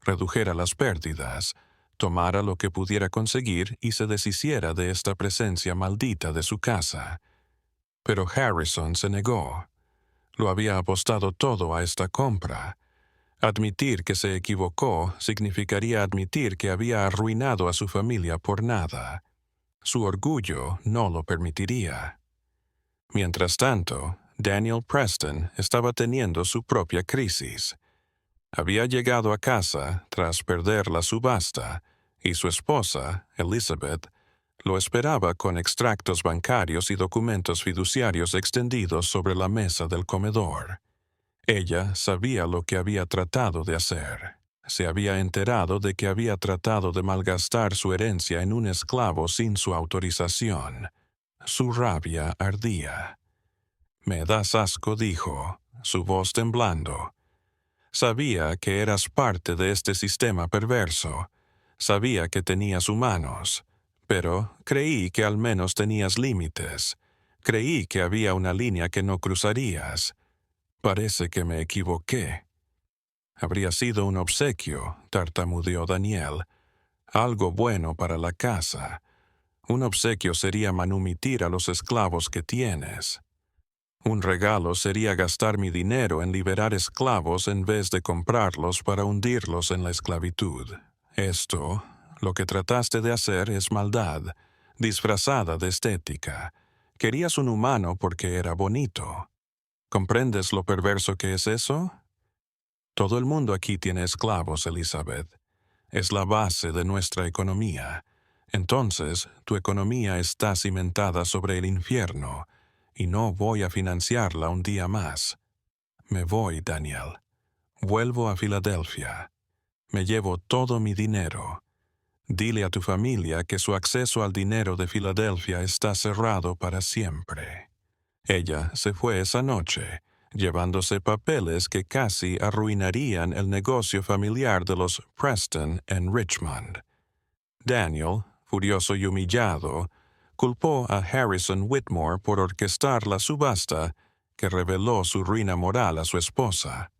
redujera las pérdidas, tomara lo que pudiera conseguir y se deshiciera de esta presencia maldita de su casa. Pero Harrison se negó. Lo había apostado todo a esta compra. Admitir que se equivocó significaría admitir que había arruinado a su familia por nada. Su orgullo no lo permitiría. Mientras tanto, Daniel Preston estaba teniendo su propia crisis. Había llegado a casa tras perder la subasta, y su esposa, Elizabeth, lo esperaba con extractos bancarios y documentos fiduciarios extendidos sobre la mesa del comedor. Ella sabía lo que había tratado de hacer. Se había enterado de que había tratado de malgastar su herencia en un esclavo sin su autorización. Su rabia ardía. «Me das asco», dijo, su voz temblando. Sabía que eras parte de este sistema perverso. Sabía que tenías humanos. Pero creí que al menos tenías límites. Creí que había una línea que no cruzarías. Parece que me equivoqué. Habría sido un obsequio, tartamudeó Daniel. Algo bueno para la casa. Un obsequio sería manumitir a los esclavos que tienes. Un regalo sería gastar mi dinero en liberar esclavos en vez de comprarlos para hundirlos en la esclavitud. Esto, lo que trataste de hacer, es maldad, disfrazada de estética. Querías un humano porque era bonito. ¿Comprendes lo perverso que es eso? Todo el mundo aquí tiene esclavos, Elizabeth. Es la base de nuestra economía. Entonces, tu economía está cimentada sobre el infierno, y no voy a financiarla un día más. Me voy, Daniel. Vuelvo a Filadelfia. Me llevo todo mi dinero. Dile a tu familia que su acceso al dinero de Filadelfia está cerrado para siempre. Ella se fue esa noche, llevándose papeles que casi arruinarían el negocio familiar de los Preston en Richmond. Daniel, furioso y humillado, culpó a Harrison Whitmore por orquestar la subasta que reveló su ruina moral a su esposa.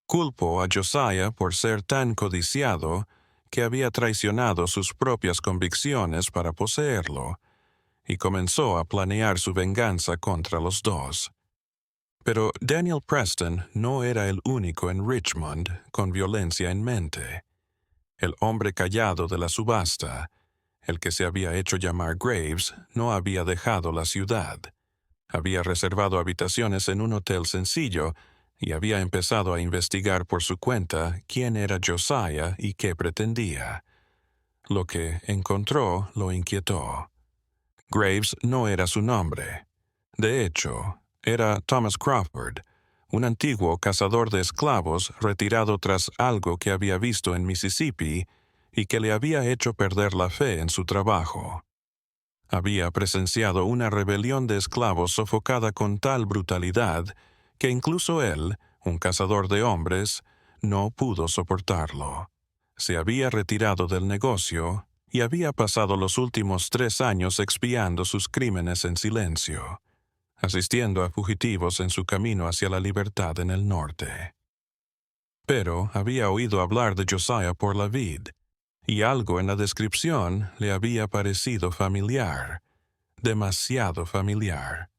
Culpó a Josiah por ser tan codiciado que había traicionado sus propias convicciones para poseerlo, y comenzó a planear su venganza contra los dos. Pero Daniel Preston no era el único en Richmond con violencia en mente. El hombre callado de la subasta, el que se había hecho llamar Graves, no había dejado la ciudad. Había reservado habitaciones en un hotel sencillo y había empezado a investigar por su cuenta quién era Josiah y qué pretendía. Lo que encontró lo inquietó. Graves no era su nombre. De hecho, era Thomas Crawford, un antiguo cazador de esclavos retirado tras algo que había visto en Mississippi y que le había hecho perder la fe en su trabajo. Había presenciado una rebelión de esclavos sofocada con tal brutalidad que incluso él, un cazador de hombres, no pudo soportarlo. Se había retirado del negocio y había pasado los últimos 3 años expiando sus crímenes en silencio, asistiendo a fugitivos en su camino hacia la libertad en el norte. Pero había oído hablar de Josiah por la vid, y algo en la descripción le había parecido familiar, demasiado familiar.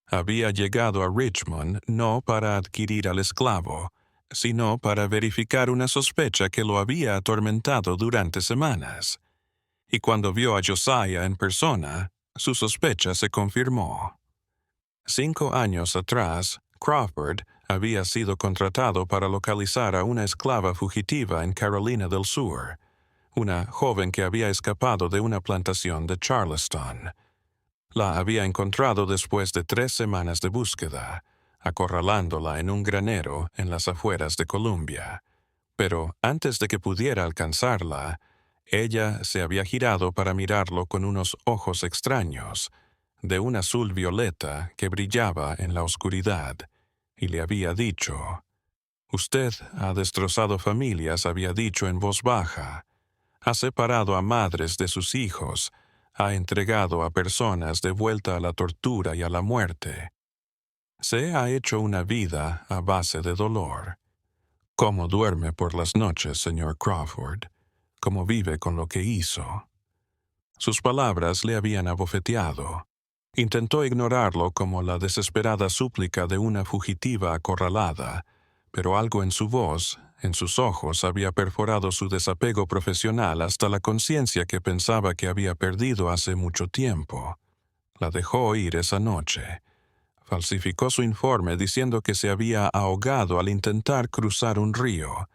Había llegado a Richmond no para adquirir al esclavo, sino para verificar una sospecha que lo había atormentado durante semanas. Y cuando vio a Josiah en persona, su sospecha se confirmó. 5 años atrás, Crawford había sido contratado para localizar a una esclava fugitiva en Carolina del Sur, una joven que había escapado de una plantación de Charleston. La había encontrado después de 3 semanas de búsqueda, acorralándola en un granero en las afueras de Columbia. Pero antes de que pudiera alcanzarla, ella se había girado para mirarlo con unos ojos extraños, de un azul violeta que brillaba en la oscuridad, y le había dicho: «Usted ha destrozado familias», había dicho en voz baja. «Ha separado a madres de sus hijos, ha entregado a personas de vuelta a la tortura y a la muerte. Se ha hecho una vida a base de dolor. ¿Cómo duerme por las noches, señor Crawford? ¿Cómo vive con lo que hizo?» Sus palabras le habían abofeteado. Intentó ignorarlo como la desesperada súplica de una fugitiva acorralada, pero algo en su voz, en sus ojos, había perforado su desapego profesional hasta la conciencia que pensaba que había perdido hace mucho tiempo. La dejó ir esa noche. Falsificó su informe diciendo que se había ahogado al intentar cruzar un río,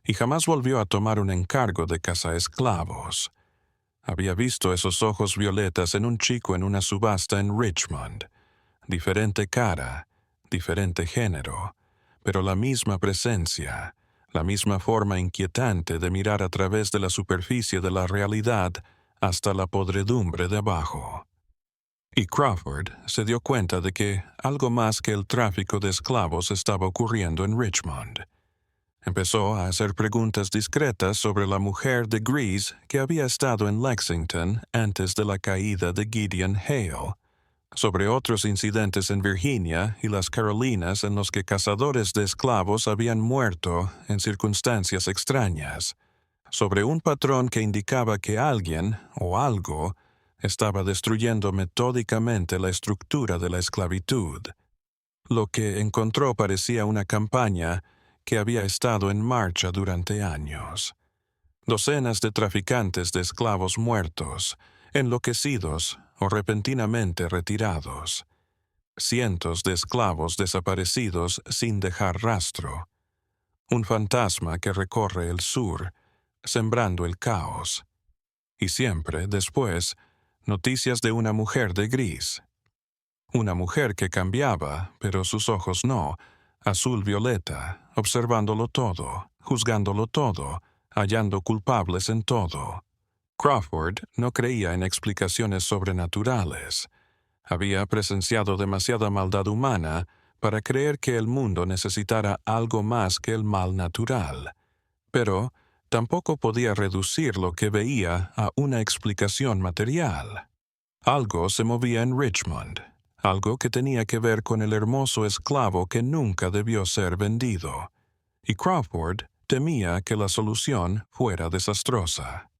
y jamás volvió a tomar un encargo de cazaesclavos. Había visto esos ojos violetas en un chico en una subasta en Richmond. Diferente cara, diferente género, pero la misma presencia, la misma forma inquietante de mirar a través de la superficie de la realidad hasta la podredumbre de abajo. Y Crawford se dio cuenta de que algo más que el tráfico de esclavos estaba ocurriendo en Richmond. Empezó a hacer preguntas discretas sobre la mujer de gris que había estado en Lexington antes de la caída de Gideon Hale, sobre otros incidentes en Virginia y las Carolinas en los que cazadores de esclavos habían muerto en circunstancias extrañas, sobre un patrón que indicaba que alguien o algo estaba destruyendo metódicamente la estructura de la esclavitud. Lo que encontró parecía una campaña que había estado en marcha durante años. Docenas de traficantes de esclavos muertos, enloquecidos o repentinamente retirados. Cientos de esclavos desaparecidos sin dejar rastro. Un fantasma que recorre el sur, sembrando el caos. Y siempre, después, noticias de una mujer de gris. Una mujer que cambiaba, pero sus ojos no, azul-violeta, observándolo todo, juzgándolo todo, hallando culpables en todo. Crawford no creía en explicaciones sobrenaturales. Había presenciado demasiada maldad humana para creer que el mundo necesitara algo más que el mal natural. Pero tampoco podía reducir lo que veía a una explicación material. Algo se movía en Richmond, algo que tenía que ver con el hermoso esclavo que nunca debió ser vendido, y Crawford temía que la solución fuera desastrosa.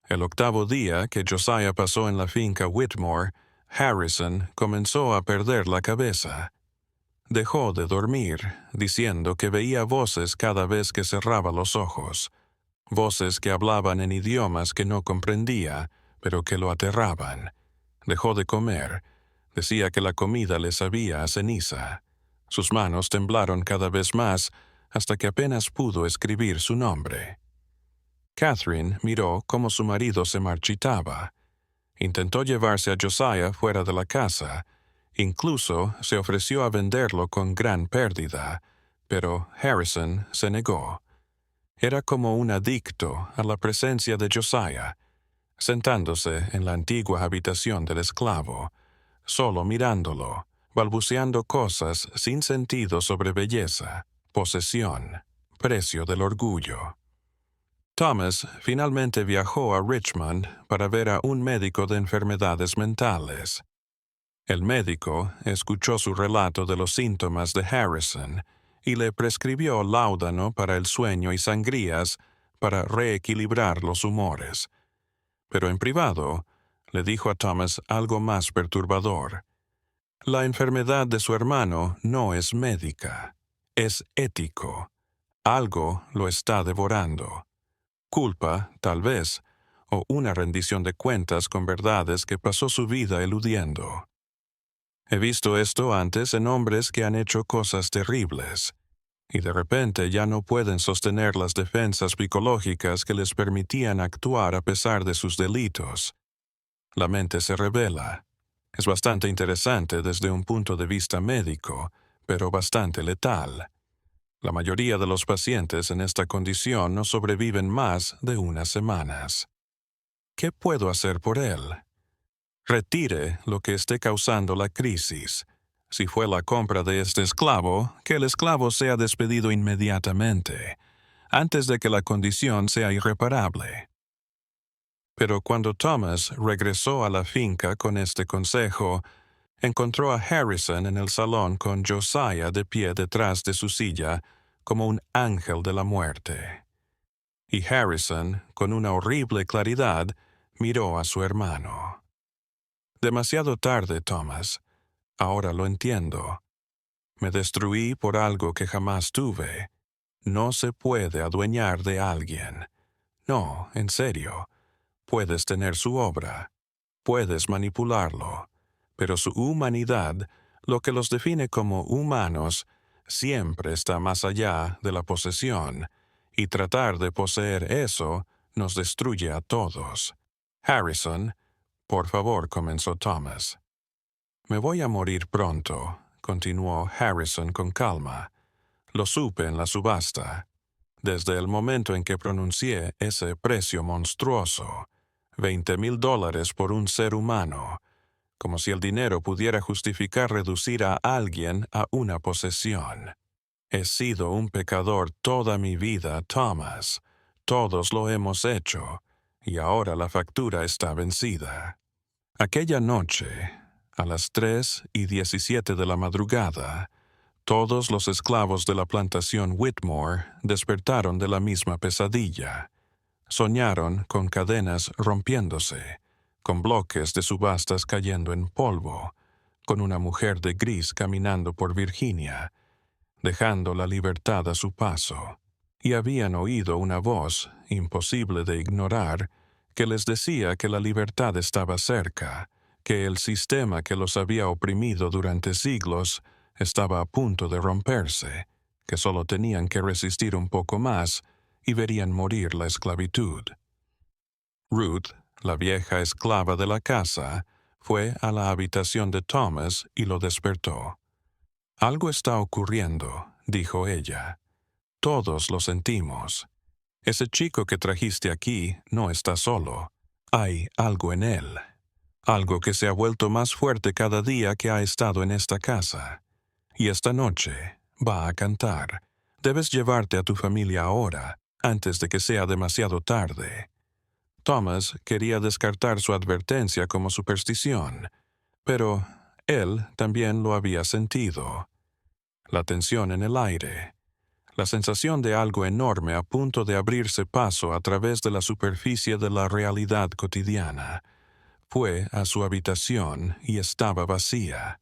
El octavo día que Josiah pasó en la finca Whitmore, Harrison comenzó a perder la cabeza. Dejó de dormir, diciendo que veía voces cada vez que cerraba los ojos, voces que hablaban en idiomas que no comprendía, pero que lo aterraban. Dejó de comer. Decía que la comida le sabía a ceniza. Sus manos temblaron cada vez más hasta que apenas pudo escribir su nombre. Catherine miró cómo su marido se marchitaba. Intentó llevarse a Josiah fuera de la casa. Incluso se ofreció a venderlo con gran pérdida, pero Harrison se negó. Era como un adicto a la presencia de Josiah, sentándose en la antigua habitación del esclavo, solo mirándolo, balbuceando cosas sin sentido sobre belleza, posesión, precio del orgullo. Thomas finalmente viajó a Richmond para ver a un médico de enfermedades mentales. El médico escuchó su relato de los síntomas de Harrison y le prescribió láudano para el sueño y sangrías para reequilibrar los humores. Pero en privado, le dijo a Thomas algo más perturbador. La enfermedad de su hermano no es médica, es ético. Algo lo está devorando. Culpa, tal vez, o una rendición de cuentas con verdades que pasó su vida eludiendo. He visto esto antes en hombres que han hecho cosas terribles, y de repente ya no pueden sostener las defensas psicológicas que les permitían actuar a pesar de sus delitos. La mente se revela. Es bastante interesante desde un punto de vista médico, pero bastante letal. La mayoría de los pacientes en esta condición no sobreviven más de unas semanas. ¿Qué puedo hacer por él? Retire lo que esté causando la crisis. Si fue la compra de este esclavo, que el esclavo sea despedido inmediatamente, antes de que la condición sea irreparable. Pero cuando Thomas regresó a la finca con este consejo, encontró a Harrison en el salón con Josiah de pie detrás de su silla, como un ángel de la muerte. Y Harrison, con una horrible claridad, miró a su hermano. Demasiado tarde, Thomas. Ahora lo entiendo. Me destruí por algo que jamás tuve. No se puede adueñar de alguien. No, en serio. Puedes tener su obra. Puedes manipularlo. Pero su humanidad, lo que los define como humanos, siempre está más allá de la posesión, y tratar de poseer eso nos destruye a todos. Harrison, por favor, comenzó Thomas. Me voy a morir pronto, continuó Harrison con calma. Lo supe en la subasta. Desde el momento en que pronuncié ese precio monstruoso, $20,000 por un ser humano, como si el dinero pudiera justificar reducir a alguien a una posesión. He sido un pecador toda mi vida, Thomas. Todos lo hemos hecho, y ahora la factura está vencida. Aquella noche, a las 3:17 de la madrugada, todos los esclavos de la plantación Whitmore despertaron de la misma pesadilla. Soñaron con cadenas rompiéndose, con bloques de subastas cayendo en polvo, con una mujer de gris caminando por Virginia, dejando la libertad a su paso. Y habían oído una voz, imposible de ignorar, que les decía que la libertad estaba cerca, que el sistema que los había oprimido durante siglos estaba a punto de romperse, que solo tenían que resistir un poco más y verían morir la esclavitud. Ruth, la vieja esclava de la casa, fue a la habitación de Thomas y lo despertó. «Algo está ocurriendo», dijo ella. «Todos lo sentimos. Ese chico que trajiste aquí no está solo. Hay algo en él. Algo que se ha vuelto más fuerte cada día que ha estado en esta casa. Y esta noche va a cantar. Debes llevarte a tu familia ahora, antes de que sea demasiado tarde». Thomas quería descartar su advertencia como superstición, pero él también lo había sentido. La tensión en el aire, la sensación de algo enorme a punto de abrirse paso a través de la superficie de la realidad cotidiana. Fue a su habitación y estaba vacía.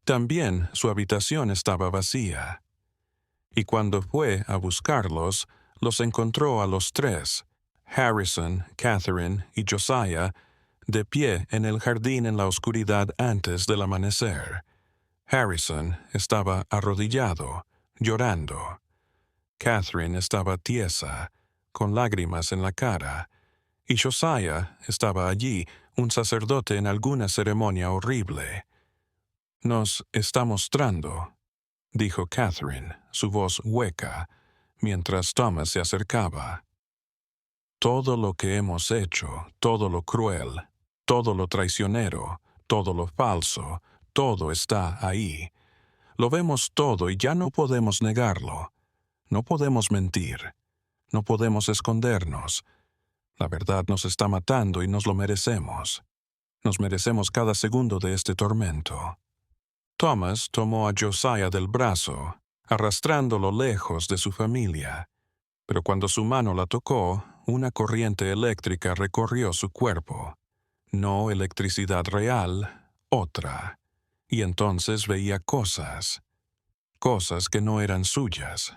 También su habitación estaba vacía. Y cuando fue a buscarlos, los encontró a los tres, Harrison, Catherine y Josiah, de pie en el jardín en la oscuridad antes del amanecer. Harrison estaba arrodillado, llorando. Catherine estaba tiesa, con lágrimas en la cara, y Josiah estaba allí, un sacerdote en alguna ceremonia horrible. «Nos está mostrando», dijo Catherine, su voz hueca, mientras Thomas se acercaba. «Todo lo que hemos hecho, todo lo cruel, todo lo traicionero, todo lo falso, todo está ahí. Lo vemos todo y ya no podemos negarlo. No podemos mentir. No podemos escondernos. La verdad nos está matando y nos lo merecemos. Nos merecemos cada segundo de este tormento». Thomas tomó a Josiah del brazo, arrastrándolo lejos de su familia. Pero cuando su mano la tocó, una corriente eléctrica recorrió su cuerpo. No electricidad real, otra. Y entonces veía cosas que no eran suyas.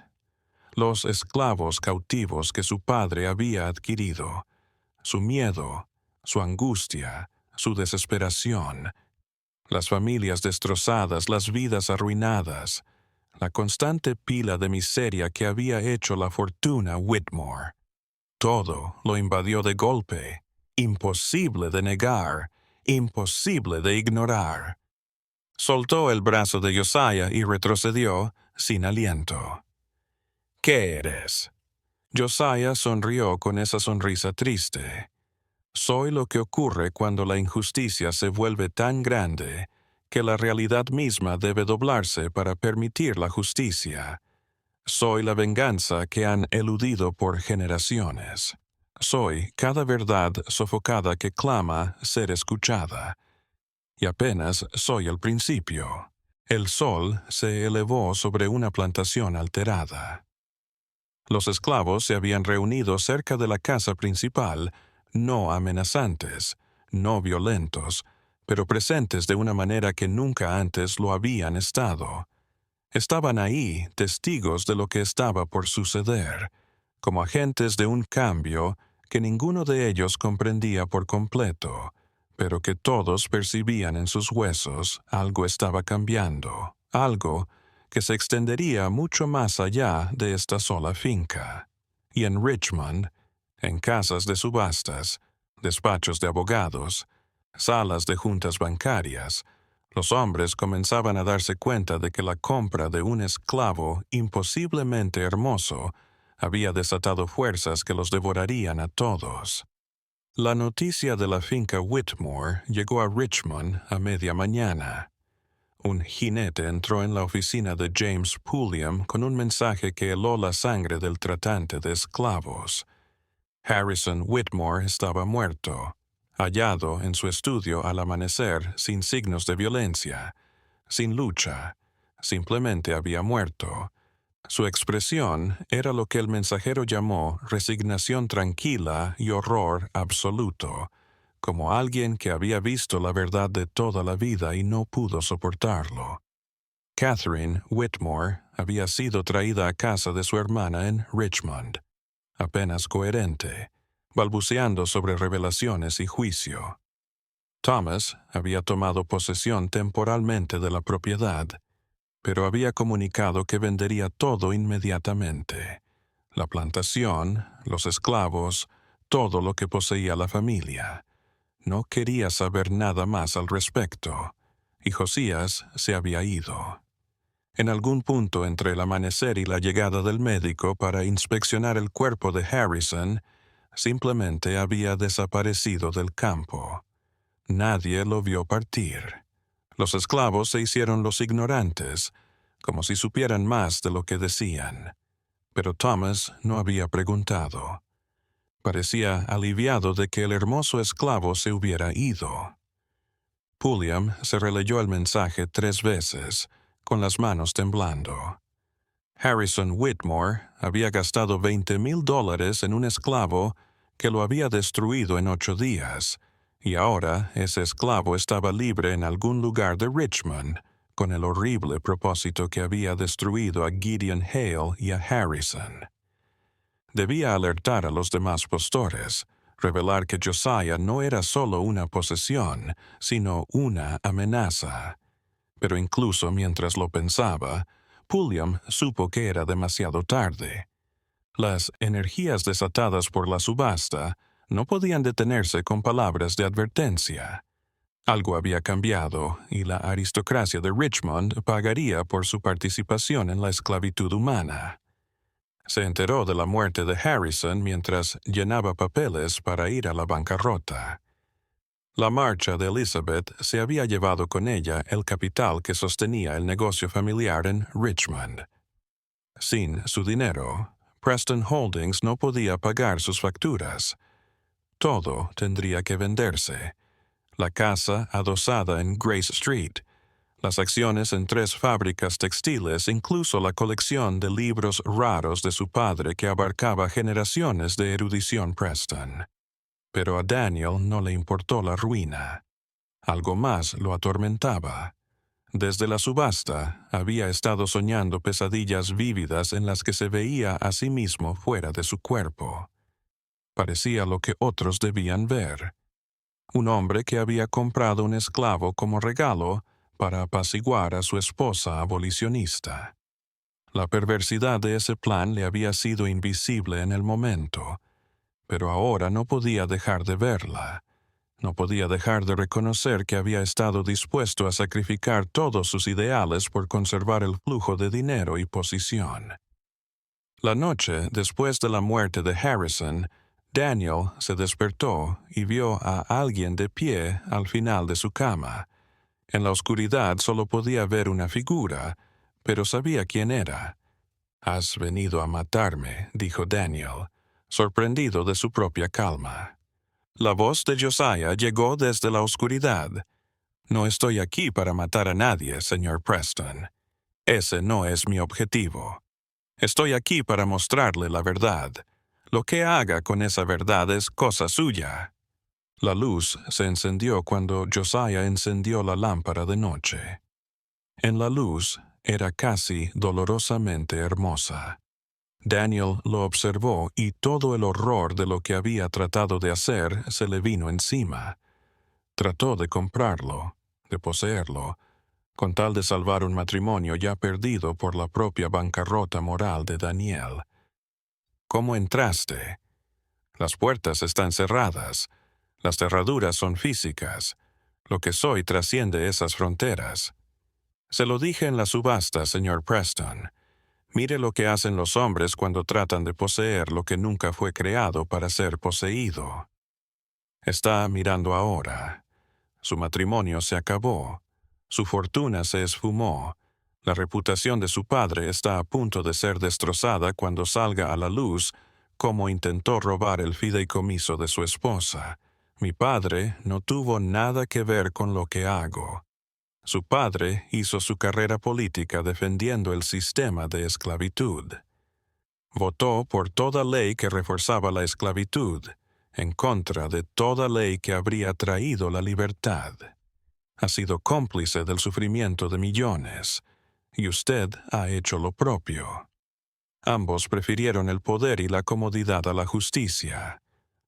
Los esclavos cautivos que su padre había adquirido, su miedo, su angustia, su desesperación, las familias destrozadas, las vidas arruinadas, la constante pila de miseria que había hecho la fortuna Whitmore. Todo lo invadió de golpe, imposible de negar, imposible de ignorar. Soltó el brazo de Josiah y retrocedió sin aliento. «¿Qué eres?» Josiah sonrió con esa sonrisa triste. «Soy lo que ocurre cuando la injusticia se vuelve tan grande que la realidad misma debe doblarse para permitir la justicia. Soy la venganza que han eludido por generaciones. Soy cada verdad sofocada que clama ser escuchada. Y apenas soy el principio. El sol se elevó sobre una plantación alterada». Los esclavos se habían reunido cerca de la casa principal, no amenazantes, no violentos, pero presentes de una manera que nunca antes lo habían estado. Estaban ahí, testigos de lo que estaba por suceder, como agentes de un cambio que ninguno de ellos comprendía por completo, pero que todos percibían en sus huesos. Algo estaba cambiando, algo que se extendería mucho más allá de esta sola finca. Y en Richmond, en casas de subastas, despachos de abogados, salas de juntas bancarias, los hombres comenzaban a darse cuenta de que la compra de un esclavo imposiblemente hermoso había desatado fuerzas que los devorarían a todos. La noticia de la finca Whitmore llegó a Richmond a media mañana. Un jinete entró en la oficina de James Pulliam con un mensaje que heló la sangre del tratante de esclavos. Harrison Whitmore estaba muerto, hallado en su estudio al amanecer sin signos de violencia, sin lucha, simplemente había muerto. Su expresión era lo que el mensajero llamó resignación tranquila y horror absoluto, como alguien que había visto la verdad de toda la vida y no pudo soportarlo. Catherine Whitmore había sido traída a casa de su hermana en Richmond, apenas coherente, balbuceando sobre revelaciones y juicio. Thomas había tomado posesión temporalmente de la propiedad, pero había comunicado que vendería todo inmediatamente: la plantación, los esclavos, todo lo que poseía la familia. No quería saber nada más al respecto, y Josías se había ido. En algún punto entre el amanecer y la llegada del médico para inspeccionar el cuerpo de Harrison, simplemente había desaparecido del campo. Nadie lo vio partir. Los esclavos se hicieron los ignorantes, como si supieran más de lo que decían. Pero Thomas no había preguntado. Parecía aliviado de que el hermoso esclavo se hubiera ido. Pulliam se releyó el mensaje 3 veces, con las manos temblando. Harrison Whitmore había gastado $20,000 en un esclavo que lo había destruido en 8 días, y ahora ese esclavo estaba libre en algún lugar de Richmond, con el horrible propósito que había destruido a Gideon Hale y a Harrison. Debía alertar a los demás pastores, revelar que Josiah no era solo una posesión, sino una amenaza. Pero incluso mientras lo pensaba, Pulliam supo que era demasiado tarde. Las energías desatadas por la subasta no podían detenerse con palabras de advertencia. Algo había cambiado, y la aristocracia de Richmond pagaría por su participación en la esclavitud humana. Se enteró de la muerte de Harrison mientras llenaba papeles para ir a la bancarrota. La marcha de Elizabeth se había llevado con ella el capital que sostenía el negocio familiar en Richmond. Sin su dinero, Preston Holdings no podía pagar sus facturas. Todo tendría que venderse: la casa adosada en Grace Street, las acciones en 3 fábricas textiles, incluso la colección de libros raros de su padre que abarcaba generaciones de erudición Preston. Pero a Daniel no le importó la ruina. Algo más lo atormentaba. Desde la subasta había estado soñando pesadillas vívidas en las que se veía a sí mismo fuera de su cuerpo. Parecía lo que otros debían ver: un hombre que había comprado un esclavo como regalo para apaciguar a su esposa abolicionista. La perversidad de ese plan le había sido invisible en el momento, pero ahora no podía dejar de verla. No podía dejar de reconocer que había estado dispuesto a sacrificar todos sus ideales por conservar el flujo de dinero y posición. La noche después de la muerte de Harrison, Daniel se despertó y vio a alguien de pie al final de su cama. En la oscuridad solo podía ver una figura, pero sabía quién era. «Has venido a matarme», dijo Daniel, sorprendido de su propia calma. La voz de Josiah llegó desde la oscuridad. «No estoy aquí para matar a nadie, señor Preston. Ese no es mi objetivo. Estoy aquí para mostrarle la verdad. Lo que haga con esa verdad es cosa suya». La luz se encendió cuando Josiah encendió la lámpara de noche. En la luz era casi dolorosamente hermosa. Daniel lo observó y todo el horror de lo que había tratado de hacer se le vino encima. Trató de comprarlo, de poseerlo, con tal de salvar un matrimonio ya perdido por la propia bancarrota moral de Daniel. «¿Cómo entraste? Las puertas están cerradas. Las cerraduras son físicas. Lo que soy trasciende esas fronteras. Se lo dije en la subasta, señor Preston. Mire lo que hacen los hombres cuando tratan de poseer lo que nunca fue creado para ser poseído. Está mirando ahora. Su matrimonio se acabó. Su fortuna se esfumó. La reputación de su padre está a punto de ser destrozada cuando salga a la luz cómo intentó robar el fideicomiso de su esposa. Mi padre no tuvo nada que ver con lo que hago. Su padre hizo su carrera política defendiendo el sistema de esclavitud. Votó por toda ley que reforzaba la esclavitud, en contra de toda ley que habría traído la libertad. Ha sido cómplice del sufrimiento de millones, y usted ha hecho lo propio. Ambos prefirieron el poder y la comodidad a la justicia.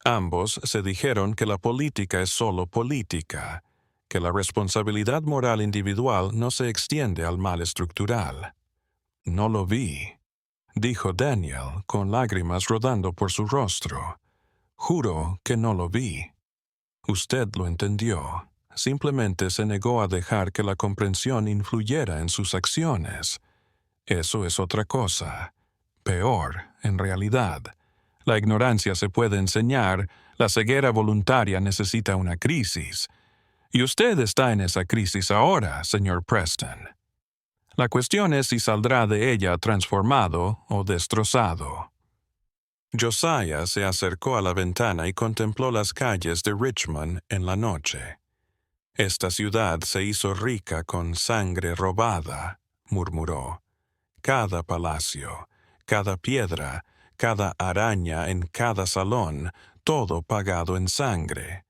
Ambos se dijeron que la política es solo política, que la responsabilidad moral individual no se extiende al mal estructural. No lo vi, dijo Daniel, con lágrimas rodando por su rostro. Juro que no lo vi. Usted lo entendió. Simplemente se negó a dejar que la comprensión influyera en sus acciones. Eso es otra cosa. Peor, en realidad. La ignorancia se puede enseñar, la ceguera voluntaria necesita una crisis. Y usted está en esa crisis ahora, señor Preston. La cuestión es si saldrá de ella transformado o destrozado. Josiah se acercó a la ventana y contempló las calles de Richmond en la noche. Esta ciudad se hizo rica con sangre robada, murmuró. Cada palacio, cada piedra, cada araña en cada salón, todo pagado en sangre.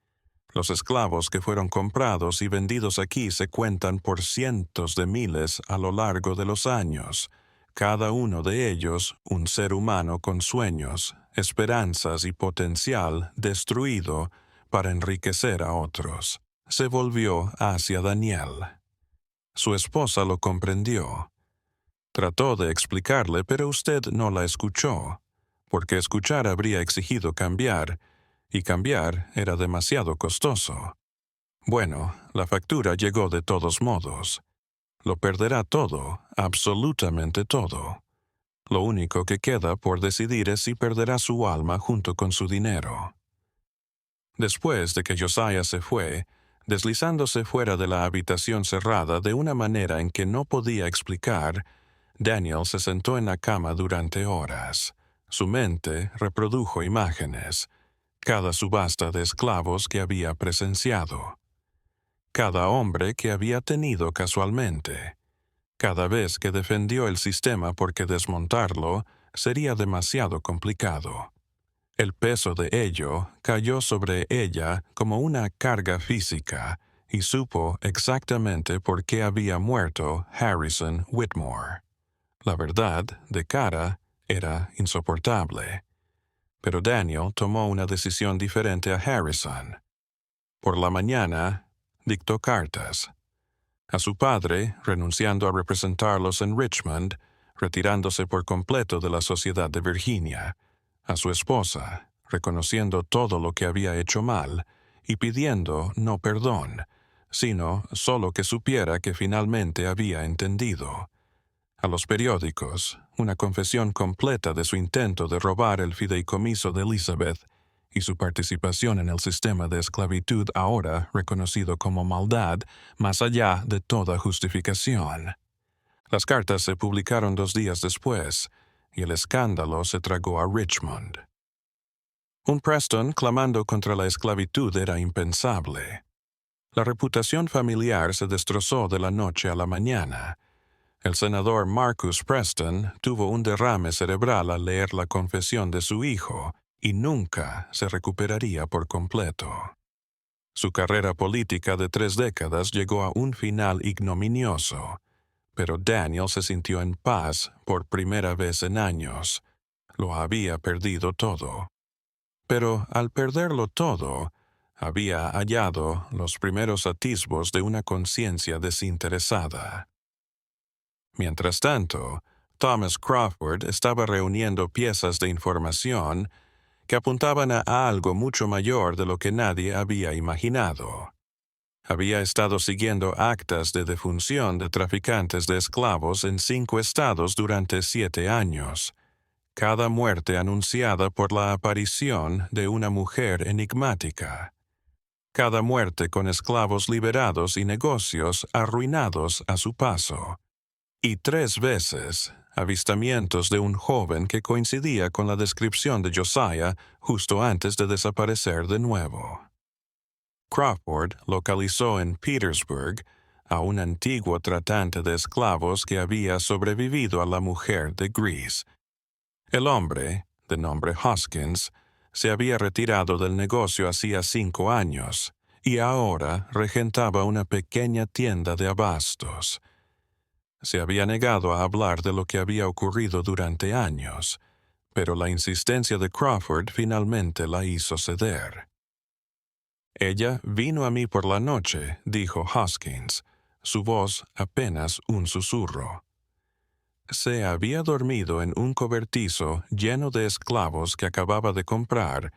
Los esclavos que fueron comprados y vendidos aquí se cuentan por cientos de miles a lo largo de los años, cada uno de ellos un ser humano con sueños, esperanzas y potencial destruido para enriquecer a otros. Se volvió hacia Daniel. Su esposa lo comprendió. Trató de explicarle, pero usted no la escuchó, porque escuchar habría exigido cambiar, y cambiar era demasiado costoso. Bueno, la factura llegó de todos modos. Lo perderá todo, absolutamente todo. Lo único que queda por decidir es si perderá su alma junto con su dinero. Después de que Josiah se fue, deslizándose fuera de la habitación cerrada de una manera en que no podía explicar, Daniel se sentó en la cama durante horas. Su mente reprodujo imágenes, cada subasta de esclavos que había presenciado, cada hombre que había tenido casualmente, cada vez que defendió el sistema porque desmontarlo sería demasiado complicado. El peso de ello cayó sobre ella como una carga física y supo exactamente por qué había muerto Harrison Whitmore. La verdad, de cara, era insoportable. Pero Daniel tomó una decisión diferente a Harrison. Por la mañana, dictó cartas. A su padre, renunciando a representarlos en Richmond, retirándose por completo de la sociedad de Virginia. A su esposa, reconociendo todo lo que había hecho mal, y pidiendo no perdón, sino solo que supiera que finalmente había entendido. A los periódicos, una confesión completa de su intento de robar el fideicomiso de Elizabeth y su participación en el sistema de esclavitud ahora reconocido como maldad más allá de toda justificación. Las cartas se publicaron 2 días después, y el escándalo se tragó a Richmond. Un Preston clamando contra la esclavitud era impensable. La reputación familiar se destrozó de la noche a la mañana. El senador Marcus Preston tuvo un derrame cerebral al leer la confesión de su hijo y nunca se recuperaría por completo. Su carrera política de 3 décadas llegó a un final ignominioso, pero Daniel se sintió en paz por primera vez en años. Lo había perdido todo. Pero al perderlo todo, había hallado los primeros atisbos de una conciencia desinteresada. Mientras tanto, Thomas Crawford estaba reuniendo piezas de información que apuntaban a algo mucho mayor de lo que nadie había imaginado. Había estado siguiendo actas de defunción de traficantes de esclavos en 5 estados durante 7 años, cada muerte anunciada por la aparición de una mujer enigmática, cada muerte con esclavos liberados y negocios arruinados a su paso. Y 3 veces, avistamientos de un joven que coincidía con la descripción de Josiah justo antes de desaparecer de nuevo. Crawford localizó en Petersburg a un antiguo tratante de esclavos que había sobrevivido a la mujer de Grease. El hombre, de nombre Hoskins, Se había retirado del negocio hacía 5 años y ahora regentaba una pequeña tienda de abastos. Se había negado a hablar de lo que había ocurrido durante años, pero la insistencia de Crawford finalmente la hizo ceder. Ella vino a mí por la noche, dijo Hoskins, su voz apenas un susurro. Se había dormido en un cobertizo lleno de esclavos que acababa de comprar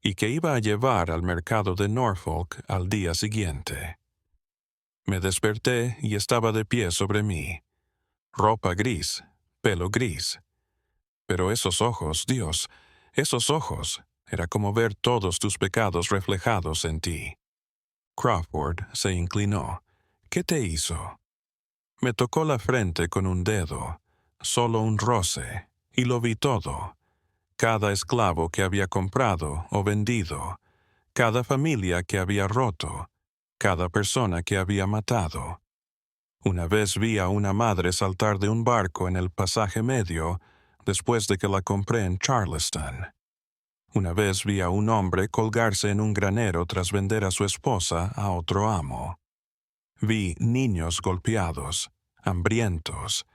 y que iba a llevar al mercado de Norfolk al día siguiente. Me desperté y estaba de pie sobre mí. Ropa gris, pelo gris. Pero esos ojos, Dios, esos ojos, era como ver todos tus pecados reflejados en ti. Crawford se inclinó. ¿Qué te hizo? Me tocó la frente con un dedo, solo un roce, y lo vi todo. Cada esclavo que había comprado o vendido, cada familia que había roto, cada persona que había matado. Una vez vi a una madre saltar de un barco en el pasaje medio después de que la compré en Charleston. Una vez vi a un hombre colgarse en un granero tras vender a su esposa a otro amo. Vi niños golpeados, hambrientos,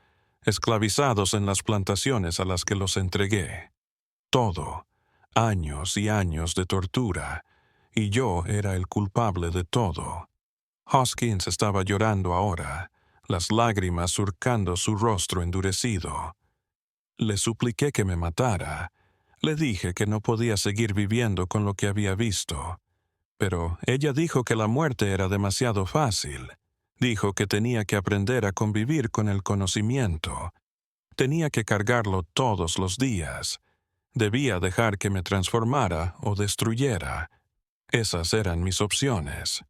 esclavizados en las plantaciones a las que los entregué. Todo, años y años de tortura, y yo era el culpable de todo. Hoskins estaba llorando ahora, las lágrimas surcando su rostro endurecido. Le supliqué que me matara. Le dije que no podía seguir viviendo con lo que había visto. Pero ella dijo que la muerte era demasiado fácil. Dijo que tenía que aprender a convivir con el conocimiento. Tenía que cargarlo todos los días. Debía dejar que me transformara o destruyera. Esas eran mis opciones.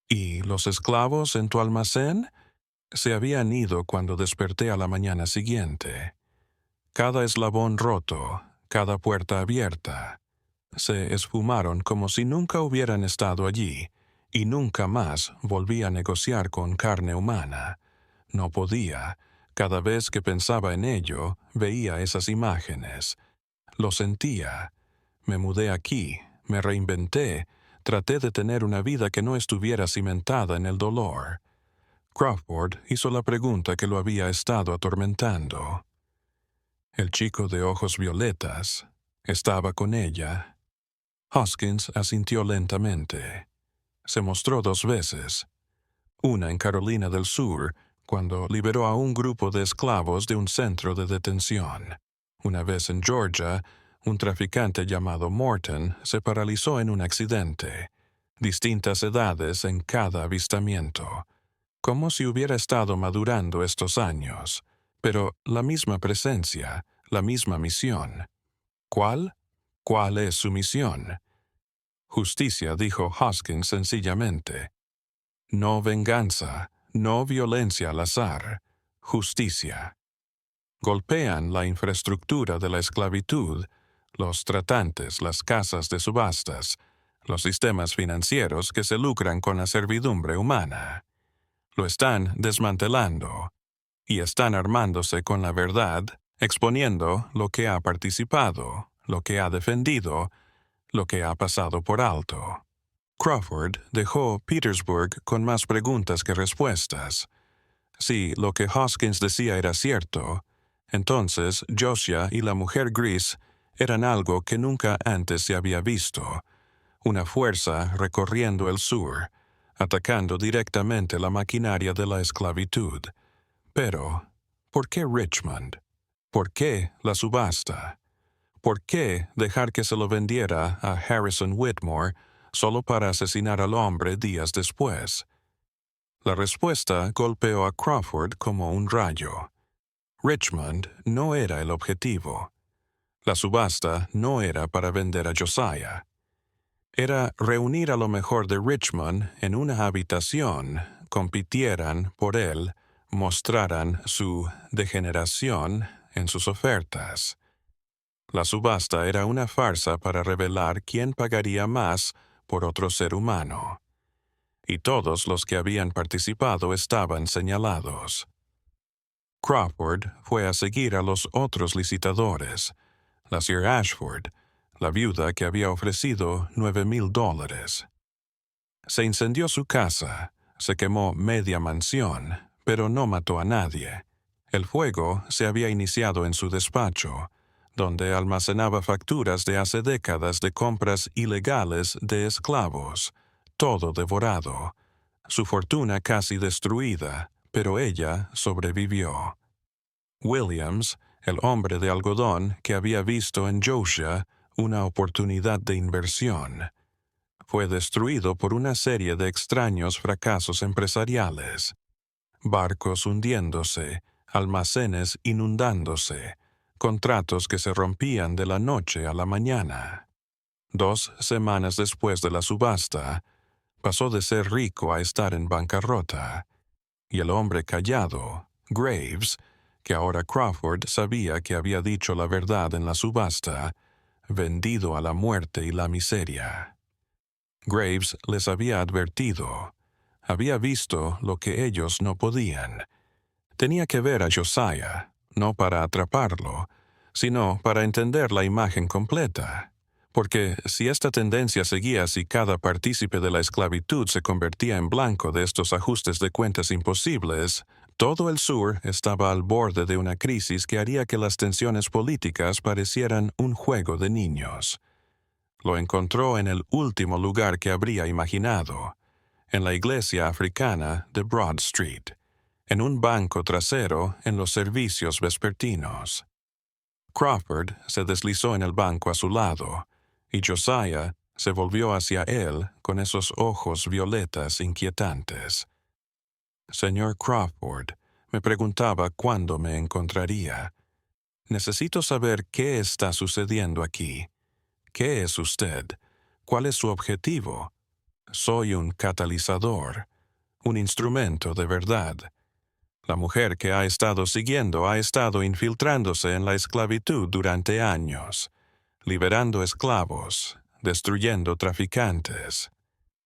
¿Y los esclavos en tu almacén? Se habían ido cuando desperté a la mañana siguiente. Cada eslabón roto, cada puerta abierta. Se esfumaron como si nunca hubieran estado allí, y nunca más volví a negociar con carne humana. No podía. Cada vez que pensaba en ello, veía esas imágenes. Lo sentía. Me mudé aquí, me reinventé, traté de tener una vida que no estuviera cimentada en el dolor. Crawford hizo la pregunta que lo había estado atormentando. El chico de ojos violetas estaba con ella. Hoskins asintió lentamente. Se mostró 2 veces. Una en Carolina del Sur, cuando liberó a un grupo de esclavos de un centro de detención. Una vez en Georgia, un traficante llamado Morton se paralizó en un accidente. Distintas edades en cada avistamiento. Como si hubiera estado madurando estos años. Pero la misma presencia, la misma misión. ¿Cuál? ¿Cuál es su misión? Justicia, dijo Hoskins sencillamente. No venganza, no violencia al azar. Justicia. Golpean la infraestructura de la esclavitud, los tratantes, las casas de subastas, los sistemas financieros que se lucran con la servidumbre humana. Lo están desmantelando. Y están armándose con la verdad, exponiendo lo que ha participado, lo que ha defendido, lo que ha pasado por alto. Crawford dejó Petersburg con más preguntas que respuestas. Si lo que Hoskins decía era cierto, entonces Josiah y la mujer gris eran algo que nunca antes se había visto, una fuerza recorriendo el sur, atacando directamente la maquinaria de la esclavitud. Pero, ¿por qué Richmond? ¿Por qué la subasta? ¿Por qué dejar que se lo vendiera a Harrison Whitmore solo para asesinar al hombre días después? La respuesta golpeó a Crawford como un rayo. Richmond no era el objetivo. La subasta no era para vender a Josiah. Era reunir a lo mejor de Richmond en una habitación, compitieran por él, mostraran su degeneración en sus ofertas. La subasta era una farsa para revelar quién pagaría más por otro ser humano. Y todos los que habían participado estaban señalados. Crawford fue a seguir a los otros licitadores, la Sir Ashford, la viuda que había ofrecido $9,000. Se incendió su casa, se quemó media mansión, pero no mató a nadie. El fuego se había iniciado en su despacho, donde almacenaba facturas de hace décadas de compras ilegales de esclavos, todo devorado, su fortuna casi destruida, pero ella sobrevivió. Williams, el hombre de algodón que había visto en Josiah una oportunidad de inversión, fue destruido por una serie de extraños fracasos empresariales. Barcos hundiéndose, almacenes inundándose, contratos que se rompían de la noche a la mañana. 2 semanas después de la subasta, pasó de ser rico a estar en bancarrota. Y el hombre callado, Graves, que ahora Crawford sabía que había dicho la verdad en la subasta, vendido a la muerte y la miseria. Graves les había advertido. Había visto lo que ellos no podían. Tenía que ver a Josiah, no para atraparlo, sino para entender la imagen completa. Porque si esta tendencia seguía así, cada partícipe de la esclavitud se convertía en blanco de estos ajustes de cuentas imposibles, todo el sur estaba al borde de una crisis que haría que las tensiones políticas parecieran un juego de niños. Lo encontró en el último lugar que habría imaginado, en la iglesia africana de Broad Street, en un banco trasero en los servicios vespertinos. Crawford se deslizó en el banco a su lado, y Josiah se volvió hacia él con esos ojos violetas inquietantes. Señor Crawford, me preguntaba cuándo me encontraría. Necesito saber qué está sucediendo aquí. ¿Qué es usted? ¿Cuál es su objetivo? Soy un catalizador, un instrumento de verdad. La mujer que ha estado siguiendo ha estado infiltrándose en la esclavitud durante años, liberando esclavos, destruyendo traficantes.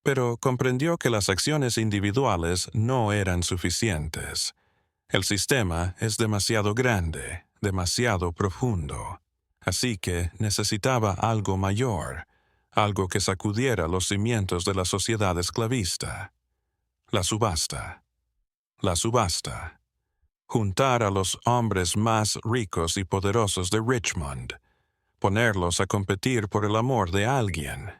Pero comprendió que las acciones individuales no eran suficientes. El sistema es demasiado grande, demasiado profundo. Así que necesitaba algo mayor, algo que sacudiera los cimientos de la sociedad esclavista. La subasta. La subasta. Juntar a los hombres más ricos y poderosos de Richmond. Ponerlos a competir por el amor de alguien.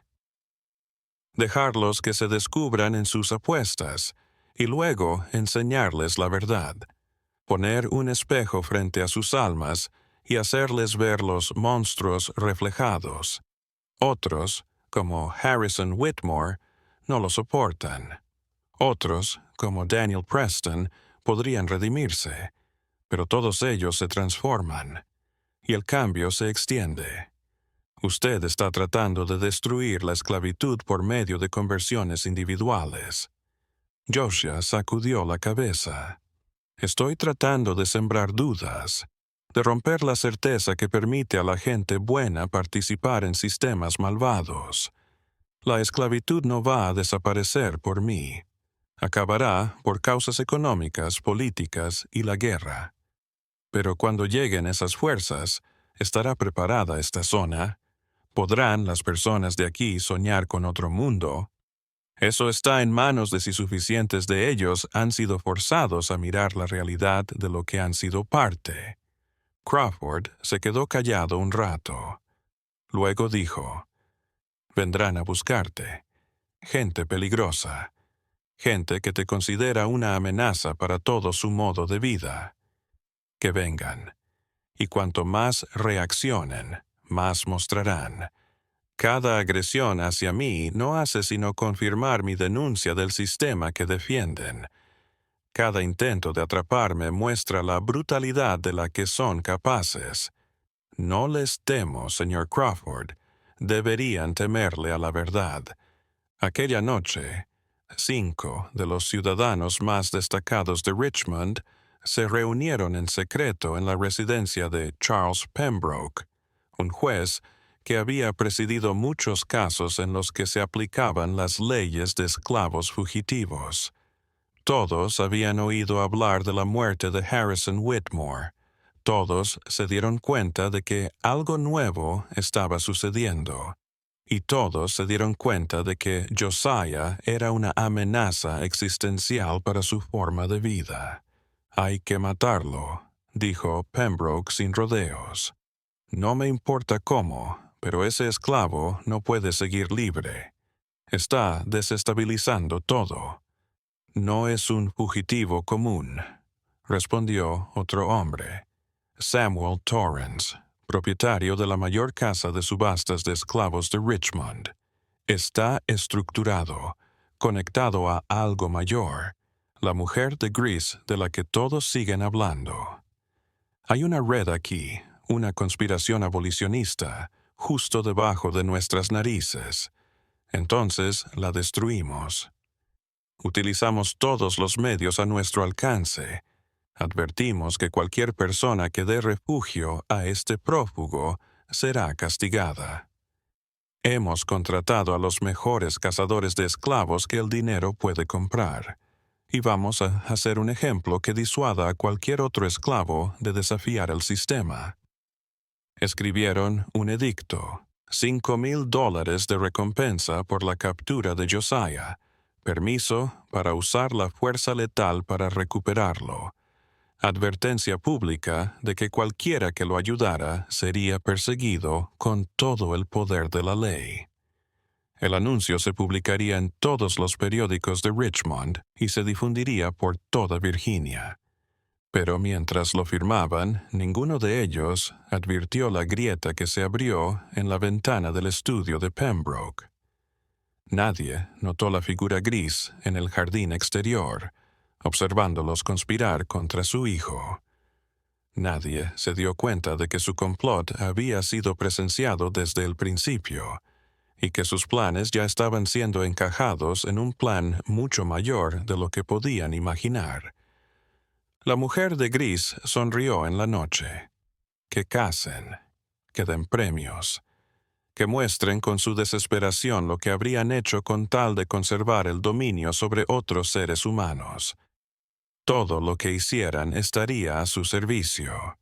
Dejarlos que se descubran en sus apuestas y luego enseñarles la verdad. Poner un espejo frente a sus almas y hacerles ver los monstruos reflejados. Otros, como Harrison Whitmore, no lo soportan. Otros, como Daniel Preston, podrían redimirse, pero todos ellos se transforman, y el cambio se extiende. Usted está tratando de destruir la esclavitud por medio de conversiones individuales. Josiah sacudió la cabeza. Estoy tratando de sembrar dudas, de romper la certeza que permite a la gente buena participar en sistemas malvados. La esclavitud no va a desaparecer por mí. Acabará por causas económicas, políticas y la guerra. Pero cuando lleguen esas fuerzas, ¿estará preparada esta zona? ¿Podrán las personas de aquí soñar con otro mundo? Eso está en manos de si suficientes de ellos han sido forzados a mirar la realidad de lo que han sido parte. Crawford se quedó callado un rato. Luego dijo, «Vendrán a buscarte. Gente peligrosa. Gente que te considera una amenaza para todo su modo de vida. Que vengan. Y cuanto más reaccionen, más mostrarán. Cada agresión hacia mí no hace sino confirmar mi denuncia del sistema que defienden. Cada intento de atraparme muestra la brutalidad de la que son capaces. No les temo, señor Crawford. Deberían temerle a la verdad. Aquella noche, 5 de los ciudadanos más destacados de Richmond se reunieron en secreto en la residencia de Charles Pembroke, un juez que había presidido muchos casos en los que se aplicaban las leyes de esclavos fugitivos. Todos habían oído hablar de la muerte de Harrison Whitmore. Todos se dieron cuenta de que algo nuevo estaba sucediendo, y todos se dieron cuenta de que Josiah era una amenaza existencial para su forma de vida. «Hay que matarlo», dijo Pembroke sin rodeos. «No me importa cómo, pero ese esclavo no puede seguir libre. Está desestabilizando todo». «No es un fugitivo común», respondió otro hombre, Samuel Torrance, propietario de la mayor casa de subastas de esclavos de Richmond. «Está estructurado, conectado a algo mayor, la mujer de gris de la que todos siguen hablando. Hay una red aquí, una conspiración abolicionista, justo debajo de nuestras narices. Entonces la destruimos. Utilizamos todos los medios a nuestro alcance. Advertimos que cualquier persona que dé refugio a este prófugo será castigada. Hemos contratado a los mejores cazadores de esclavos que el dinero puede comprar, y vamos a hacer un ejemplo que disuada a cualquier otro esclavo de desafiar el sistema». Escribieron un edicto, $5,000 de recompensa por la captura de Josiah, permiso para usar la fuerza letal para recuperarlo, advertencia pública de que cualquiera que lo ayudara sería perseguido con todo el poder de la ley. El anuncio se publicaría en todos los periódicos de Richmond y se difundiría por toda Virginia. Pero mientras lo firmaban, ninguno de ellos advirtió la grieta que se abrió en la ventana del estudio de Pembroke. Nadie notó la figura gris en el jardín exterior, observándolos conspirar contra su hijo. Nadie se dio cuenta de que su complot había sido presenciado desde el principio, y que sus planes ya estaban siendo encajados en un plan mucho mayor de lo que podían imaginar. La mujer de gris sonrió en la noche. Que casen, que den premios, que muestren con su desesperación lo que habrían hecho con tal de conservar el dominio sobre otros seres humanos. Todo lo que hicieran estaría a su servicio.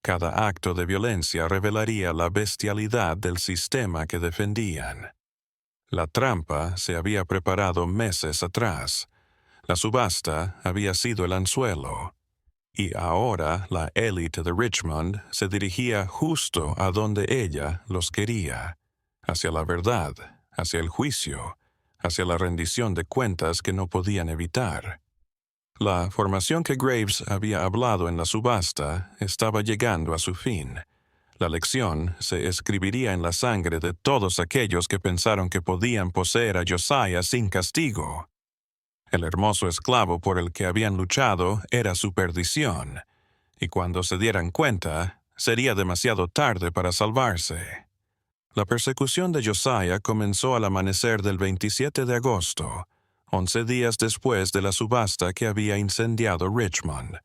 Cada acto de violencia revelaría la bestialidad del sistema que defendían. La trampa se había preparado meses atrás. La subasta había sido el anzuelo. Y ahora la élite de Richmond se dirigía justo a donde ella los quería, hacia la verdad, hacia el juicio, hacia la rendición de cuentas que no podían evitar. La formación que Graves había hablado en la subasta estaba llegando a su fin. La lección se escribiría en la sangre de todos aquellos que pensaron que podían poseer a Josiah sin castigo. El hermoso esclavo por el que habían luchado era su perdición, y cuando se dieran cuenta, sería demasiado tarde para salvarse. La persecución de Josiah comenzó al amanecer del 27 de agosto, 11 días después de la subasta que había incendiado Richmond.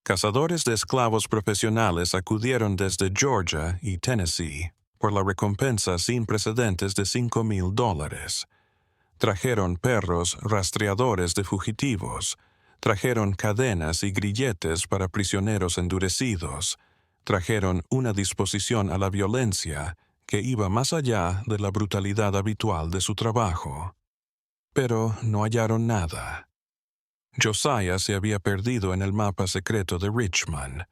Cazadores de esclavos profesionales acudieron desde Georgia y Tennessee por la recompensa sin precedentes de $5,000. Trajeron perros rastreadores de fugitivos, trajeron cadenas y grilletes para prisioneros endurecidos, trajeron una disposición a la violencia que iba más allá de la brutalidad habitual de su trabajo. Pero no hallaron nada. Josiah se había perdido en el mapa secreto de Richmond,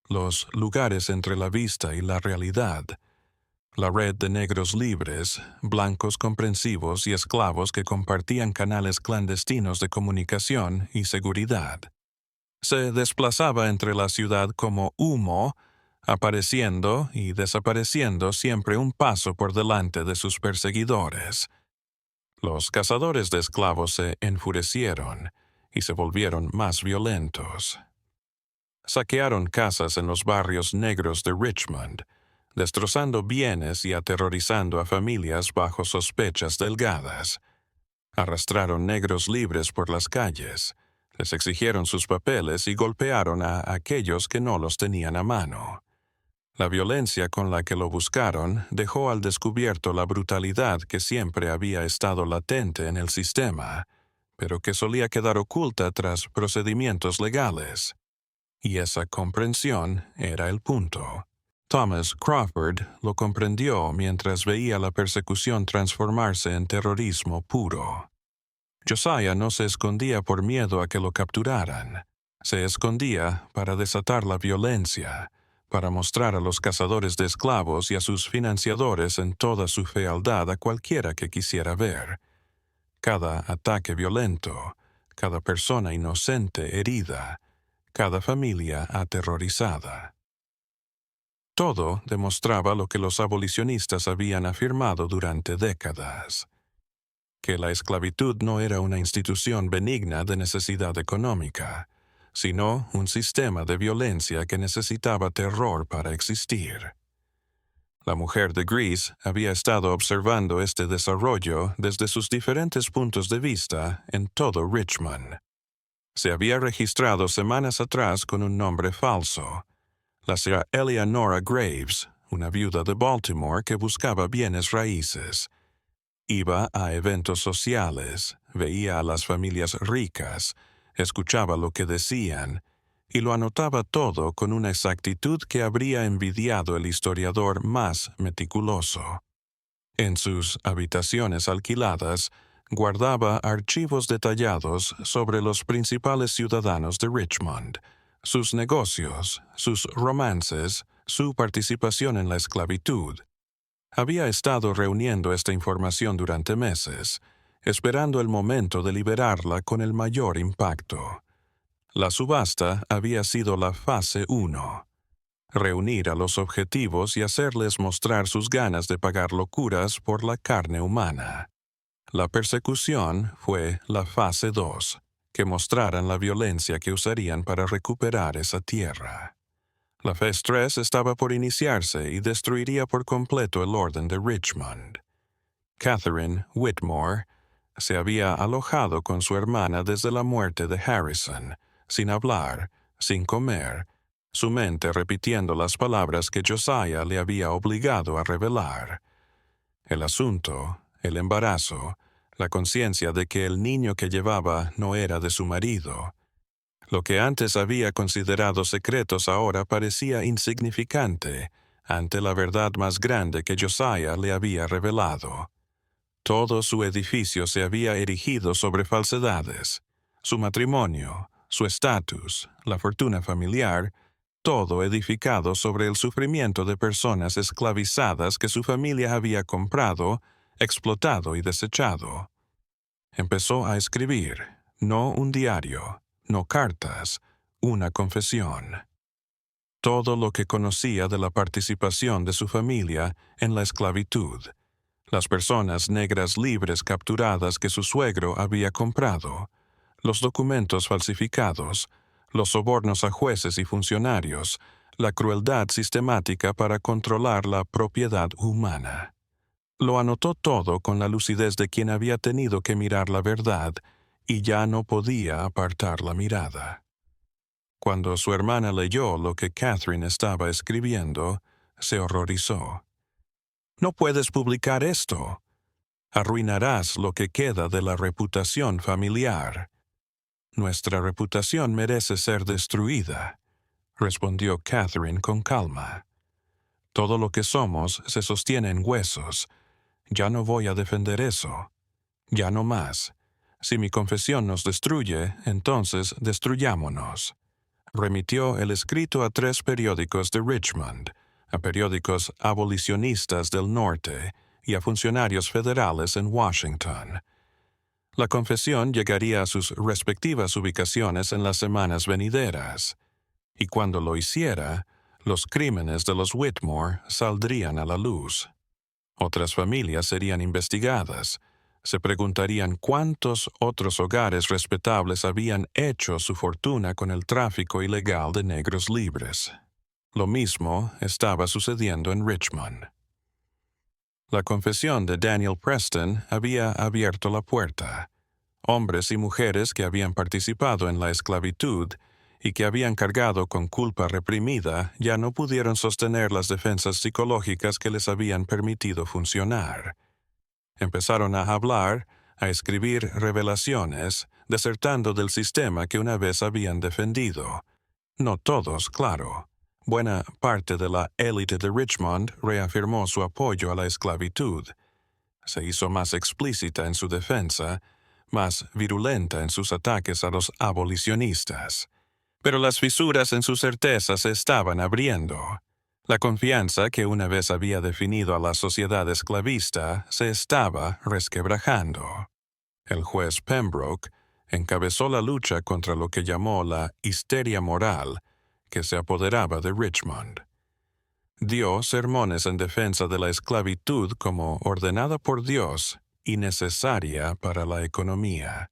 los lugares entre la vista y la realidad, la red de negros libres, blancos comprensivos y esclavos que compartían canales clandestinos de comunicación y seguridad. Se desplazaba entre la ciudad como humo, apareciendo y desapareciendo siempre un paso por delante de sus perseguidores. Los cazadores de esclavos se enfurecieron y se volvieron más violentos. Saquearon casas en los barrios negros de Richmond, destrozando bienes y aterrorizando a familias bajo sospechas delgadas. Arrastraron negros libres por las calles, les exigieron sus papeles y golpearon a aquellos que no los tenían a mano. La violencia con la que lo buscaron dejó al descubierto la brutalidad que siempre había estado latente en el sistema, pero que solía quedar oculta tras procedimientos legales. y esa comprensión era el punto. Thomas Crawford lo comprendió mientras veía la persecución transformarse en terrorismo puro. Josiah no se escondía por miedo a que lo capturaran. Se escondía para desatar la violencia, para mostrar a los cazadores de esclavos y a sus financiadores en toda su fealdad a cualquiera que quisiera ver. Cada ataque violento, cada persona inocente herida, cada familia aterrorizada. Todo demostraba lo que los abolicionistas habían afirmado durante décadas: que la esclavitud no era una institución benigna de necesidad económica, sino un sistema de violencia que necesitaba terror para existir. La mujer de Grease había estado observando este desarrollo desde sus diferentes puntos de vista en todo Richmond. Se había registrado semanas atrás con un nombre falso, la señora Eleanora Graves, una viuda de Baltimore que buscaba bienes raíces. Iba a eventos sociales, veía a las familias ricas, escuchaba lo que decían, y lo anotaba todo con una exactitud que habría envidiado el historiador más meticuloso. En sus habitaciones alquiladas, guardaba archivos detallados sobre los principales ciudadanos de Richmond, sus negocios, sus romances, su participación en la esclavitud. Había estado reuniendo esta información durante meses, esperando el momento de liberarla con el mayor impacto. La subasta había sido la fase 1. Reunir a los objetivos y hacerles mostrar sus ganas de pagar locuras por la carne humana. La persecución fue la fase 2, que mostraran la violencia que usarían para recuperar esa tierra. La fase 3 estaba por iniciarse y destruiría por completo el orden de Richmond. Catherine Whitmore se había alojado con su hermana desde la muerte de Harrison, sin hablar, sin comer, su mente repitiendo las palabras que Josiah le había obligado a revelar. El asunto, el embarazo, la conciencia de que el niño que llevaba no era de su marido. Lo que antes había considerado secretos ahora parecía insignificante ante la verdad más grande que Josiah le había revelado. Todo su edificio se había erigido sobre falsedades. Su matrimonio, su estatus, la fortuna familiar, todo edificado sobre el sufrimiento de personas esclavizadas que su familia había comprado, explotado y desechado. Empezó a escribir, no un diario, no cartas, una confesión. Todo lo que conocía de la participación de su familia en la esclavitud, las personas negras libres capturadas que su suegro había comprado, los documentos falsificados, los sobornos a jueces y funcionarios, la crueldad sistemática para controlar la propiedad humana. Lo anotó todo con la lucidez de quien había tenido que mirar la verdad y ya no podía apartar la mirada. Cuando su hermana leyó lo que Catherine estaba escribiendo, se horrorizó. «No puedes publicar esto. Arruinarás lo que queda de la reputación familiar». «Nuestra reputación merece ser destruida», respondió Catherine con calma. «Todo lo que somos se sostiene en huesos. Ya no voy a defender eso. Ya no más. Si mi confesión nos destruye, entonces destruyámonos». Remitió el escrito a 3 periódicos de Richmond, a periódicos abolicionistas del norte y a funcionarios federales en Washington. La confesión llegaría a sus respectivas ubicaciones en las semanas venideras, y cuando lo hiciera, los crímenes de los Whitmore saldrían a la luz. Otras familias serían investigadas. Se preguntarían cuántos otros hogares respetables habían hecho su fortuna con el tráfico ilegal de negros libres. Lo mismo estaba sucediendo en Richmond. La confesión de Daniel Preston había abierto la puerta. Hombres y mujeres que habían participado en la esclavitud y que habían cargado con culpa reprimida ya no pudieron sostener las defensas psicológicas que les habían permitido funcionar. Empezaron a hablar, a escribir revelaciones, desertando del sistema que una vez habían defendido. No todos, claro. Buena parte de la élite de Richmond reafirmó su apoyo a la esclavitud. Se hizo más explícita en su defensa, más virulenta en sus ataques a los abolicionistas. Pero las fisuras en sus certezas se estaban abriendo. La confianza que una vez había definido a la sociedad esclavista se estaba resquebrajando. El juez Pembroke encabezó la lucha contra lo que llamó la histeria moral que se apoderaba de Richmond. Dio sermones en defensa de la esclavitud como ordenada por Dios y necesaria para la economía.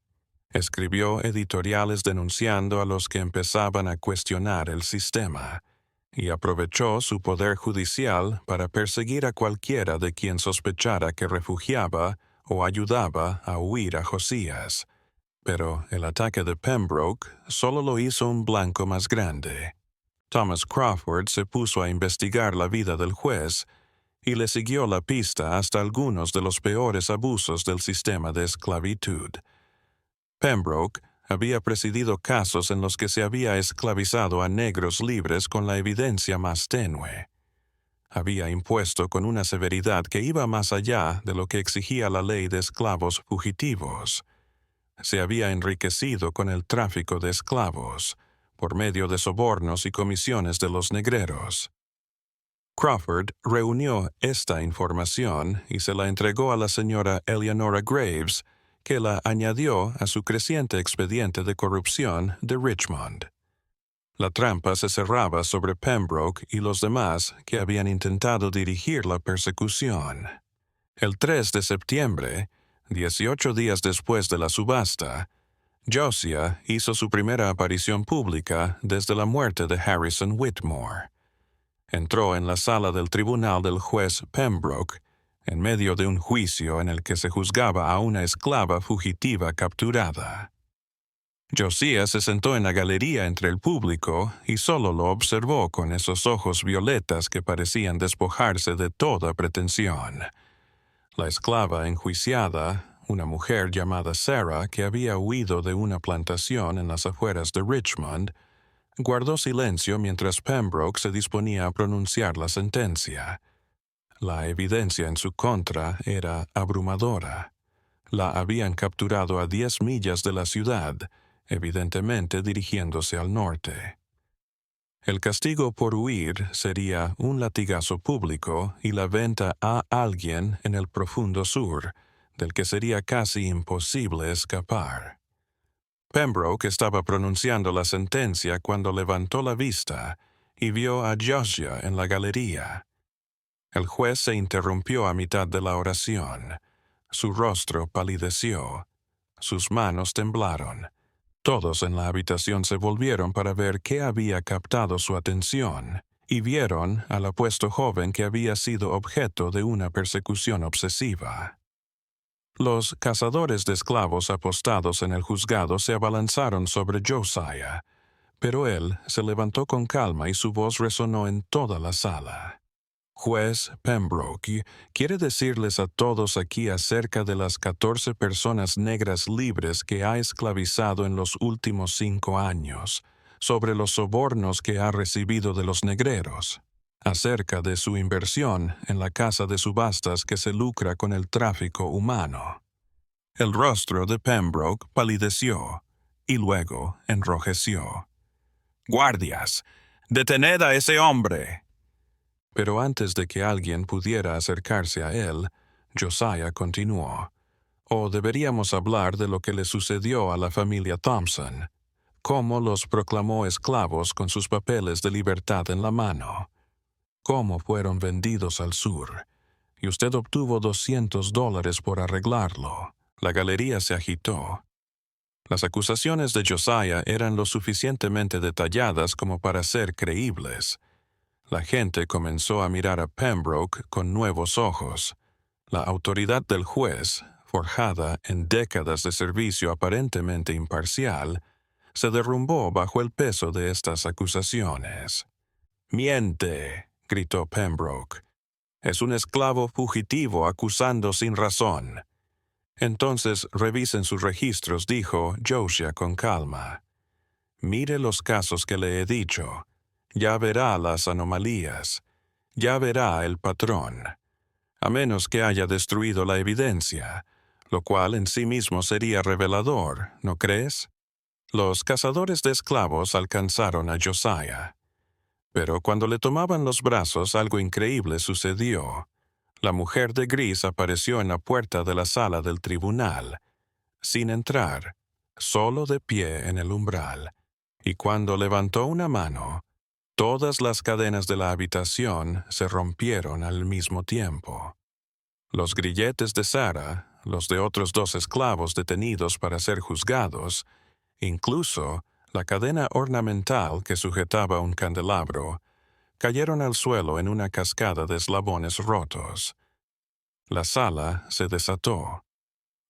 Escribió editoriales denunciando a los que empezaban a cuestionar el sistema, y aprovechó su poder judicial para perseguir a cualquiera de quien sospechara que refugiaba o ayudaba a huir a Josías. Pero el ataque de Pembroke solo lo hizo un blanco más grande. Thomas Crawford se puso a investigar la vida del juez y le siguió la pista hasta algunos de los peores abusos del sistema de esclavitud. Pembroke había presidido casos en los que se había esclavizado a negros libres con la evidencia más tenue. Había impuesto con una severidad que iba más allá de lo que exigía la ley de esclavos fugitivos. Se había enriquecido con el tráfico de esclavos, por medio de sobornos y comisiones de los negreros. Crawford reunió esta información y se la entregó a la señora Eleanora Graves, que la añadió a su creciente expediente de corrupción de Richmond. La trampa se cerraba sobre Pembroke y los demás que habían intentado dirigir la persecución. El 3 de septiembre, 18 días después de la subasta, Josiah hizo su primera aparición pública desde la muerte de Harrison Whitmore. Entró en la sala del tribunal del juez Pembroke, en medio de un juicio en el que se juzgaba a una esclava fugitiva capturada. Josiah se sentó en la galería entre el público y solo lo observó con esos ojos violetas que parecían despojarse de toda pretensión. La esclava enjuiciada, una mujer llamada Sarah que había huido de una plantación en las afueras de Richmond, guardó silencio mientras Pembroke se disponía a pronunciar la sentencia. La evidencia en su contra era abrumadora. La habían capturado a 10 millas de la ciudad, evidentemente dirigiéndose al norte. El castigo por huir sería un latigazo público y la venta a alguien en el profundo sur, del que sería casi imposible escapar. Pembroke estaba pronunciando la sentencia cuando levantó la vista y vio a Josiah en la galería. El juez se interrumpió a mitad de la oración. Su rostro palideció. Sus manos temblaron. Todos en la habitación se volvieron para ver qué había captado su atención, y vieron al apuesto joven que había sido objeto de una persecución obsesiva. Los cazadores de esclavos apostados en el juzgado se abalanzaron sobre Josiah, pero él se levantó con calma y su voz resonó en toda la sala. Juez Pembroke quiere decirles a todos aquí acerca de las 14 personas negras libres que ha esclavizado en los últimos 5 años, sobre los sobornos que ha recibido de los negreros, acerca de su inversión en la casa de subastas que se lucra con el tráfico humano. El rostro de Pembroke palideció y luego enrojeció. «¡Guardias! ¡Detened a ese hombre!». Pero antes de que alguien pudiera acercarse a él, Josiah continuó. «O deberíamos hablar de lo que le sucedió a la familia Thompson, cómo los proclamó esclavos con sus papeles de libertad en la mano, cómo fueron vendidos al sur, y usted obtuvo $200 por arreglarlo». La galería se agitó. Las acusaciones de Josiah eran lo suficientemente detalladas como para ser creíbles. La gente comenzó a mirar a Pembroke con nuevos ojos. La autoridad del juez, forjada en décadas de servicio aparentemente imparcial, se derrumbó bajo el peso de estas acusaciones. «¡Miente!», gritó Pembroke. «Es un esclavo fugitivo acusando sin razón». «Entonces revisen sus registros», dijo Josiah con calma. Mire los casos que le he dicho. Ya verá las anomalías. Ya verá el patrón. A menos que haya destruido la evidencia, lo cual en sí mismo sería revelador, ¿no crees? Los cazadores de esclavos alcanzaron a Josiah. Pero cuando le tomaban los brazos, algo increíble sucedió. La mujer de gris apareció en la puerta de la sala del tribunal, sin entrar, solo de pie en el umbral, y cuando levantó una mano, todas las cadenas de la habitación se rompieron al mismo tiempo. Los grilletes de Sarah, los de otros 2 esclavos detenidos para ser juzgados, incluso la cadena ornamental que sujetaba un candelabro, cayeron al suelo en una cascada de eslabones rotos. La sala se desató.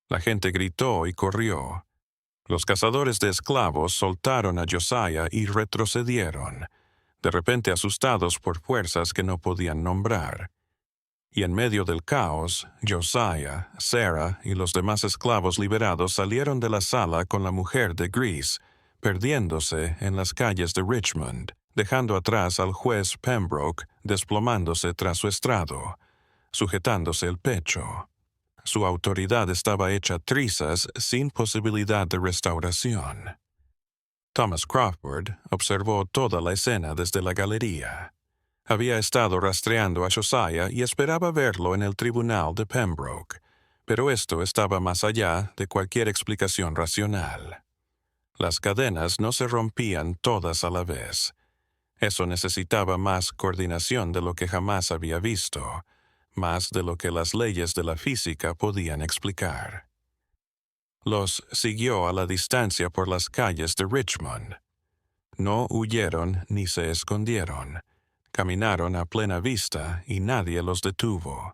La gente gritó y corrió. Los cazadores de esclavos soltaron a Josiah y retrocedieron, de repente asustados por fuerzas que no podían nombrar. Y en medio del caos, Josiah, Sarah y los demás esclavos liberados salieron de la sala con la mujer de gris, perdiéndose en las calles de Richmond, dejando atrás al juez Pembroke desplomándose tras su estrado, sujetándose el pecho. Su autoridad estaba hecha trizas sin posibilidad de restauración. Thomas Crawford observó toda la escena desde la galería. Había estado rastreando a Josiah y esperaba verlo en el tribunal de Pembroke, pero esto estaba más allá de cualquier explicación racional. Las cadenas no se rompían todas a la vez. Eso necesitaba más coordinación de lo que jamás había visto, más de lo que las leyes de la física podían explicar. Los siguió a la distancia por las calles de Richmond. No huyeron ni se escondieron. Caminaron a plena vista y nadie los detuvo.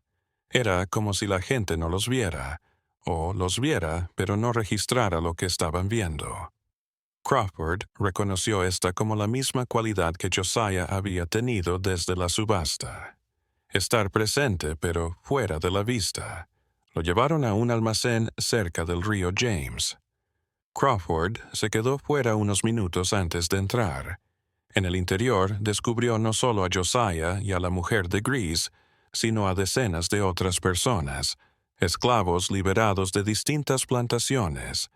Era como si la gente no los viera, o los viera pero no registrara lo que estaban viendo. Crawford reconoció esta como la misma cualidad que Josiah había tenido desde la subasta. Estar presente pero fuera de la vista. Lo llevaron a un almacén cerca del río James. Crawford se quedó fuera unos minutos antes de entrar. En el interior descubrió no solo a Josiah y a la mujer de gris, sino a decenas de otras personas, esclavos liberados de distintas plantaciones,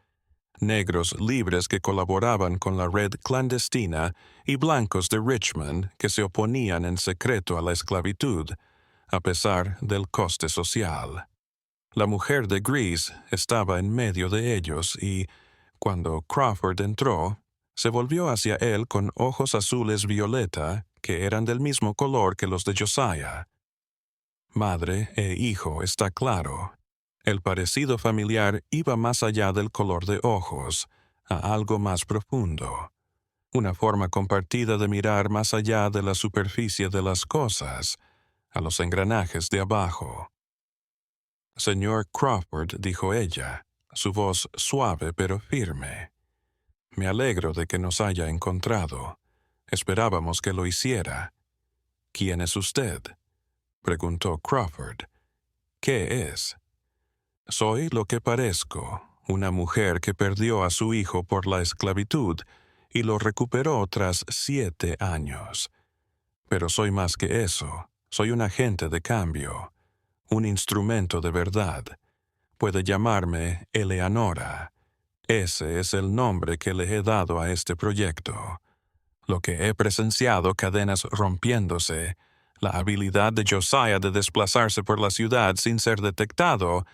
negros libres que colaboraban con la red clandestina y blancos de Richmond que se oponían en secreto a la esclavitud, a pesar del coste social. La mujer de gris estaba en medio de ellos y, cuando Crawford entró, se volvió hacia él con ojos azules violeta que eran del mismo color que los de Josiah. Madre e hijo, está claro. El parecido familiar iba más allá del color de ojos, a algo más profundo. Una forma compartida de mirar más allá de la superficie de las cosas, a los engranajes de abajo. Señor Crawford, dijo ella, su voz suave pero firme. Me alegro de que nos haya encontrado. Esperábamos que lo hiciera. ¿Quién es usted?, preguntó Crawford. ¿Qué es? Soy lo que parezco, una mujer que perdió a su hijo por la esclavitud y lo recuperó tras 7 años. Pero soy más que eso. Soy un agente de cambio, un instrumento de verdad. Puede llamarme Eleanora. Ese es el nombre que le he dado a este proyecto. Lo que he presenciado, cadenas rompiéndose, la habilidad de Josiah de desplazarse por la ciudad sin ser detectado,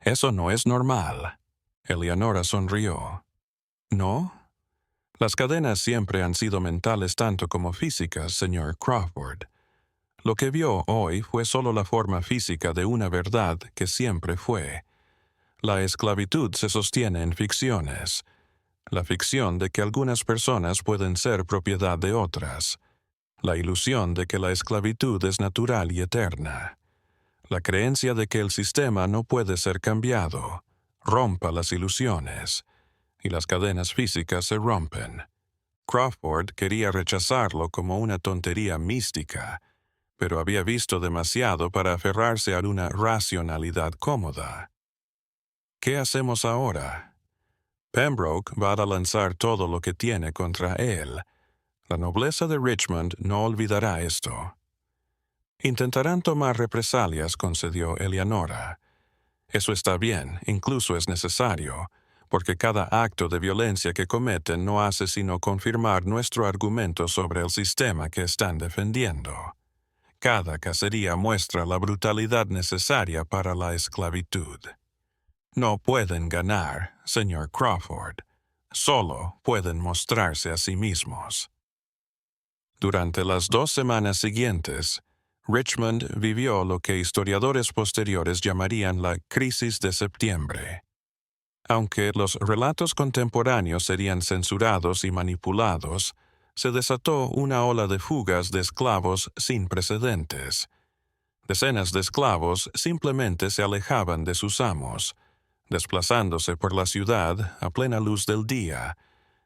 eso no es normal. Eleanora sonrió. ¿No? Las cadenas siempre han sido mentales tanto como físicas, señor Crawford. Lo que vio hoy fue solo la forma física de una verdad que siempre fue. La esclavitud se sostiene en ficciones. La ficción de que algunas personas pueden ser propiedad de otras. La ilusión de que la esclavitud es natural y eterna. La creencia de que el sistema no puede ser cambiado. Rompa las ilusiones. Y las cadenas físicas se rompen. Crawford quería rechazarlo como una tontería mística, pero había visto demasiado para aferrarse a una racionalidad cómoda. ¿Qué hacemos ahora? Pembroke va a lanzar todo lo que tiene contra él. La nobleza de Richmond no olvidará esto. Intentarán tomar represalias, concedió Eleanora. Eso está bien, incluso es necesario, porque cada acto de violencia que cometen no hace sino confirmar nuestro argumento sobre el sistema que están defendiendo. Cada cacería muestra la brutalidad necesaria para la esclavitud. No pueden ganar, señor Crawford. Solo pueden mostrarse a sí mismos. Durante las 2 semanas siguientes, Richmond vivió lo que historiadores posteriores llamarían la crisis de septiembre. Aunque los relatos contemporáneos serían censurados y manipulados, se desató una ola de fugas de esclavos sin precedentes. Decenas de esclavos simplemente se alejaban de sus amos, desplazándose por la ciudad a plena luz del día,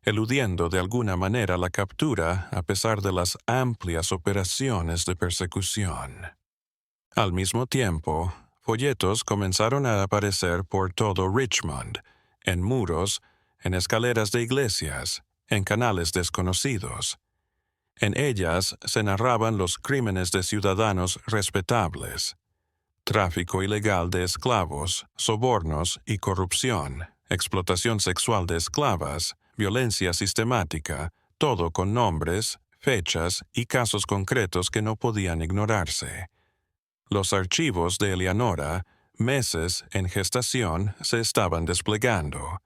eludiendo de alguna manera la captura a pesar de las amplias operaciones de persecución. Al mismo tiempo, folletos comenzaron a aparecer por todo Richmond, en muros, en escaleras de iglesias, en canales desconocidos. En ellas se narraban los crímenes de ciudadanos respetables: tráfico ilegal de esclavos, sobornos y corrupción, explotación sexual de esclavas, violencia sistemática, todo con nombres, fechas y casos concretos que no podían ignorarse. Los archivos de Eleanora, meses en gestación, se estaban desplegando,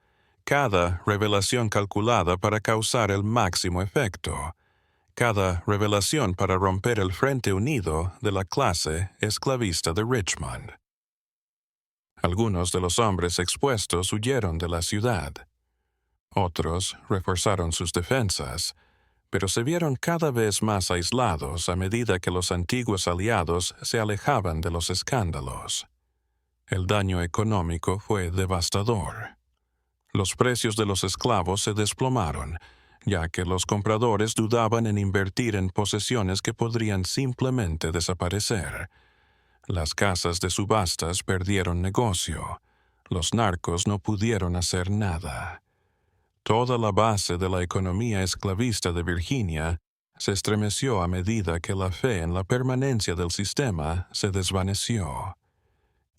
cada revelación calculada para causar el máximo efecto, cada revelación para romper el frente unido de la clase esclavista de Richmond. Algunos de los hombres expuestos huyeron de la ciudad. Otros reforzaron sus defensas, pero se vieron cada vez más aislados a medida que los antiguos aliados se alejaban de los escándalos. El daño económico fue devastador. Los precios de los esclavos se desplomaron, ya que los compradores dudaban en invertir en posesiones que podrían simplemente desaparecer. Las casas de subastas perdieron negocio. Los narcos no pudieron hacer nada. Toda la base de la economía esclavista de Virginia se estremeció a medida que la fe en la permanencia del sistema se desvaneció.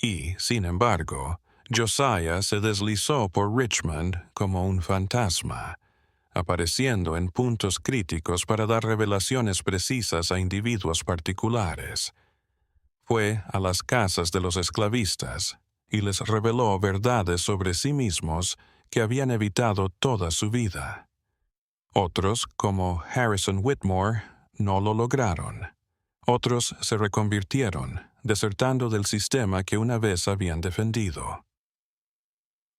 Y, sin embargo, Josiah se deslizó por Richmond como un fantasma, apareciendo en puntos críticos para dar revelaciones precisas a individuos particulares. Fue a las casas de los esclavistas y les reveló verdades sobre sí mismos que habían evitado toda su vida. Otros, como Harrison Whitmore, no lo lograron. Otros se reconvirtieron, desertando del sistema que una vez habían defendido.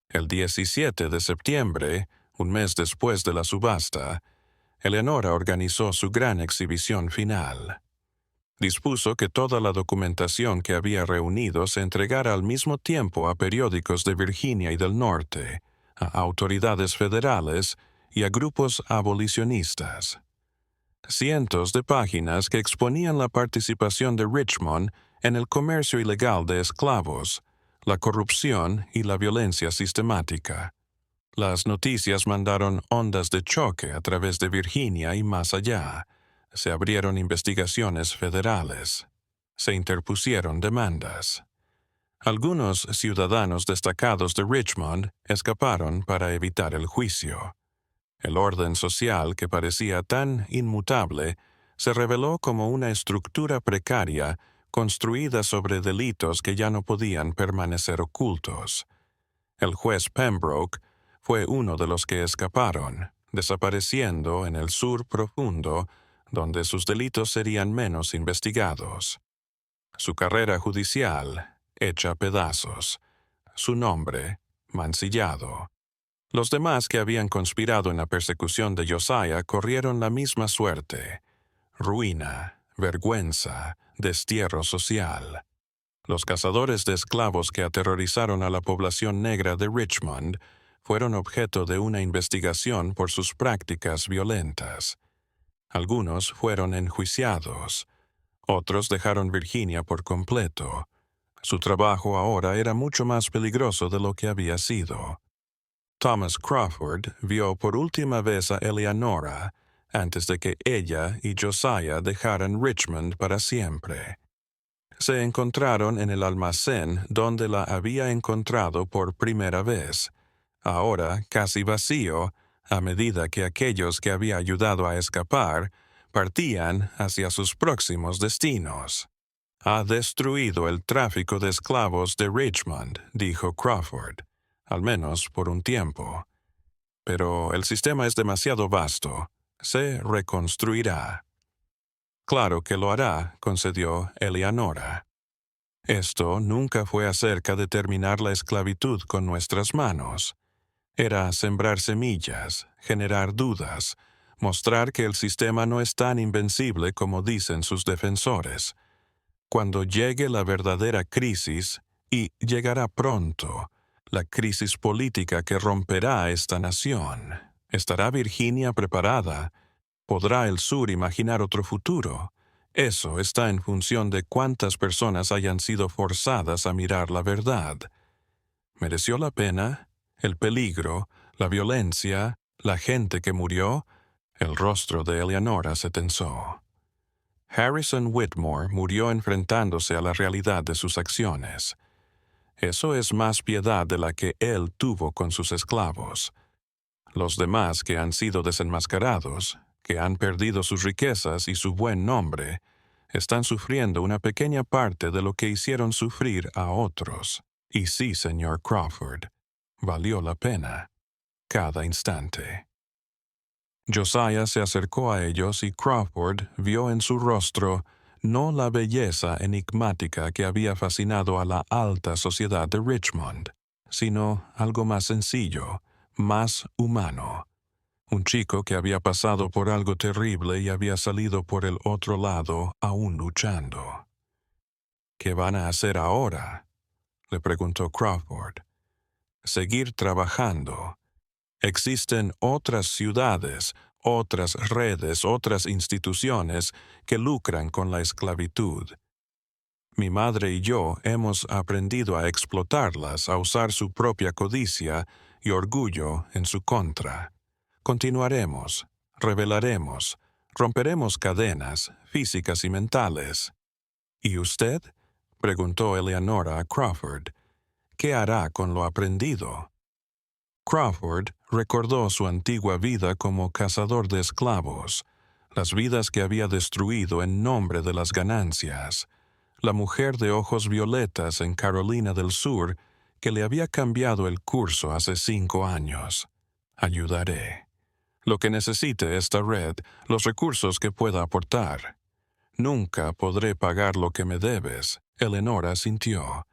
El 17 de septiembre, un mes después de la subasta, Eleanora organizó su gran exhibición final. Dispuso que toda la documentación que había reunido se entregara al mismo tiempo a periódicos de Virginia y del Norte, a autoridades federales y a grupos abolicionistas. Cientos de páginas que exponían la participación de Richmond en el comercio ilegal de esclavos, la corrupción y la violencia sistemática. Las noticias mandaron ondas de choque a través de Virginia y más allá. Se abrieron investigaciones federales. Se interpusieron demandas. Algunos ciudadanos destacados de Richmond escaparon para evitar el juicio. El orden social, que parecía tan inmutable, se reveló como una estructura precaria construida sobre delitos que ya no podían permanecer ocultos. El juez Pembroke fue uno de los que escaparon, desapareciendo en el sur profundo, donde sus delitos serían menos investigados. Su carrera judicial, hecha pedazos. Su nombre, mancillado. Los demás que habían conspirado en la persecución de Josiah corrieron la misma suerte: ruina, vergüenza, destierro social. Los cazadores de esclavos que aterrorizaron a la población negra de Richmond fueron objeto de una investigación por sus prácticas violentas. Algunos fueron enjuiciados. Otros dejaron Virginia por completo. Su trabajo ahora era mucho más peligroso de lo que había sido. Thomas Crawford vio por última vez a Eleanora antes de que ella y Josiah dejaran Richmond para siempre. Se encontraron en el almacén donde la había encontrado por primera vez, ahora casi vacío, a medida que aquellos que había ayudado a escapar partían hacia sus próximos destinos. «Ha destruido el tráfico de esclavos de Richmond», dijo Crawford, «al menos por un tiempo. Pero el sistema es demasiado vasto. Se reconstruirá». «Claro que lo hará», concedió Eleanora. «Esto nunca fue acerca de terminar la esclavitud con nuestras manos. Era sembrar semillas, generar dudas, mostrar que el sistema no es tan invencible como dicen sus defensores. Cuando llegue la verdadera crisis, y llegará pronto, la crisis política que romperá esta nación, ¿estará Virginia preparada? ¿Podrá el sur imaginar otro futuro? Eso está en función de cuántas personas hayan sido forzadas a mirar la verdad. ¿Mereció la pena? ¿El peligro? ¿La violencia? ¿La gente que murió?» El rostro de Eleanora se tensó. Harrison Whitmore murió enfrentándose a la realidad de sus acciones. Eso es más piedad de la que él tuvo con sus esclavos. Los demás que han sido desenmascarados, que han perdido sus riquezas y su buen nombre, están sufriendo una pequeña parte de lo que hicieron sufrir a otros. Y sí, señor Crawford, valió la pena, cada instante. Josiah se acercó a ellos y Crawford vio en su rostro no la belleza enigmática que había fascinado a la alta sociedad de Richmond, sino algo más sencillo, más humano. Un chico que había pasado por algo terrible y había salido por el otro lado aún luchando. «¿Qué van a hacer ahora?», le preguntó Crawford. «Seguir trabajando. Existen otras ciudades, otras redes, otras instituciones que lucran con la esclavitud. Mi madre y yo hemos aprendido a explotarlas, a usar su propia codicia y orgullo en su contra. Continuaremos, revelaremos, romperemos cadenas físicas y mentales». «¿Y usted?», preguntó Eleanora a Crawford. «¿Qué hará con lo aprendido?». Crawford recordó su antigua vida como cazador de esclavos, las vidas que había destruido en nombre de las ganancias, la mujer de ojos violetas en Carolina del Sur que le había cambiado el curso hace 5 años. «Ayudaré. Lo que necesite esta red, los recursos que pueda aportar. Nunca podré pagar lo que me debes», Eleanora sintió.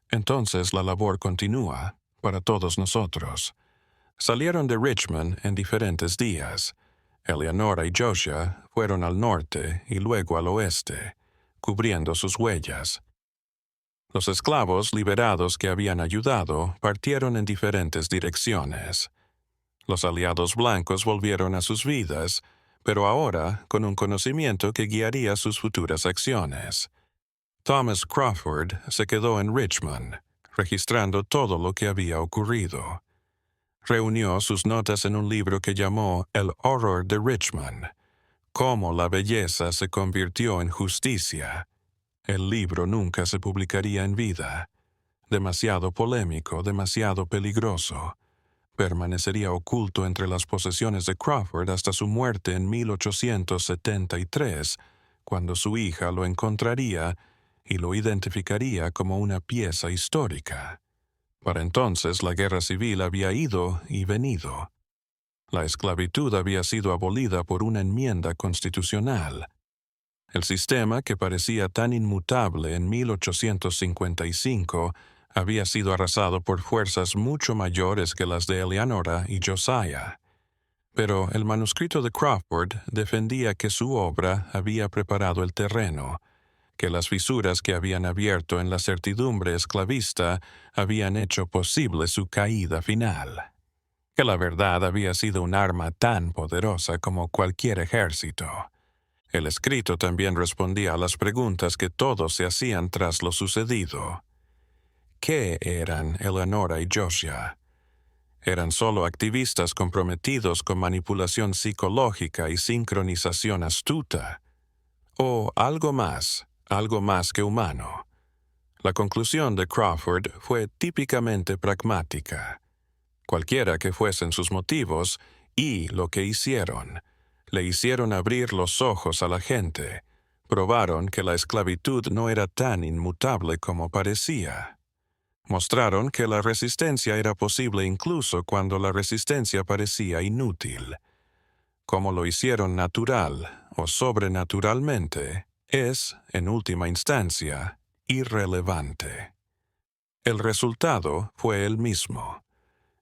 «Entonces la labor continúa, para todos nosotros». Salieron de Richmond en diferentes días. Eleanora y Josiah fueron al norte y luego al oeste, cubriendo sus huellas. Los esclavos liberados que habían ayudado partieron en diferentes direcciones. Los aliados blancos volvieron a sus vidas, pero ahora con un conocimiento que guiaría sus futuras acciones. Thomas Crawford se quedó en Richmond, registrando todo lo que había ocurrido. Reunió sus notas en un libro que llamó El horror de Richmond, cómo la belleza se convirtió en justicia. El libro nunca se publicaría en vida. Demasiado polémico, demasiado peligroso. Permanecería oculto entre las posesiones de Crawford hasta su muerte en 1873, cuando su hija lo encontraría y lo identificaría como una pieza histórica. Para entonces la guerra civil había ido y venido. La esclavitud había sido abolida por una enmienda constitucional. El sistema, que parecía tan inmutable en 1855, había sido arrasado por fuerzas mucho mayores que las de Eleanora y Josiah. Pero el manuscrito de Crawford defendía que su obra había preparado el terreno, que las fisuras que habían abierto en la certidumbre esclavista habían hecho posible su caída final, que la verdad había sido un arma tan poderosa como cualquier ejército. El escrito también respondía a las preguntas que todos se hacían tras lo sucedido. ¿Qué eran Eleanora y Josiah? Eran solo activistas comprometidos con manipulación psicológica y sincronización astuta. O algo más que humano. La conclusión de Crawford fue típicamente pragmática. Cualquiera que fuesen sus motivos y lo que hicieron, le hicieron abrir los ojos a la gente, probaron que la esclavitud no era tan inmutable como parecía. Mostraron que la resistencia era posible incluso cuando la resistencia parecía inútil. Como lo hicieron natural o sobrenaturalmente, es, en última instancia, irrelevante. El resultado fue el mismo.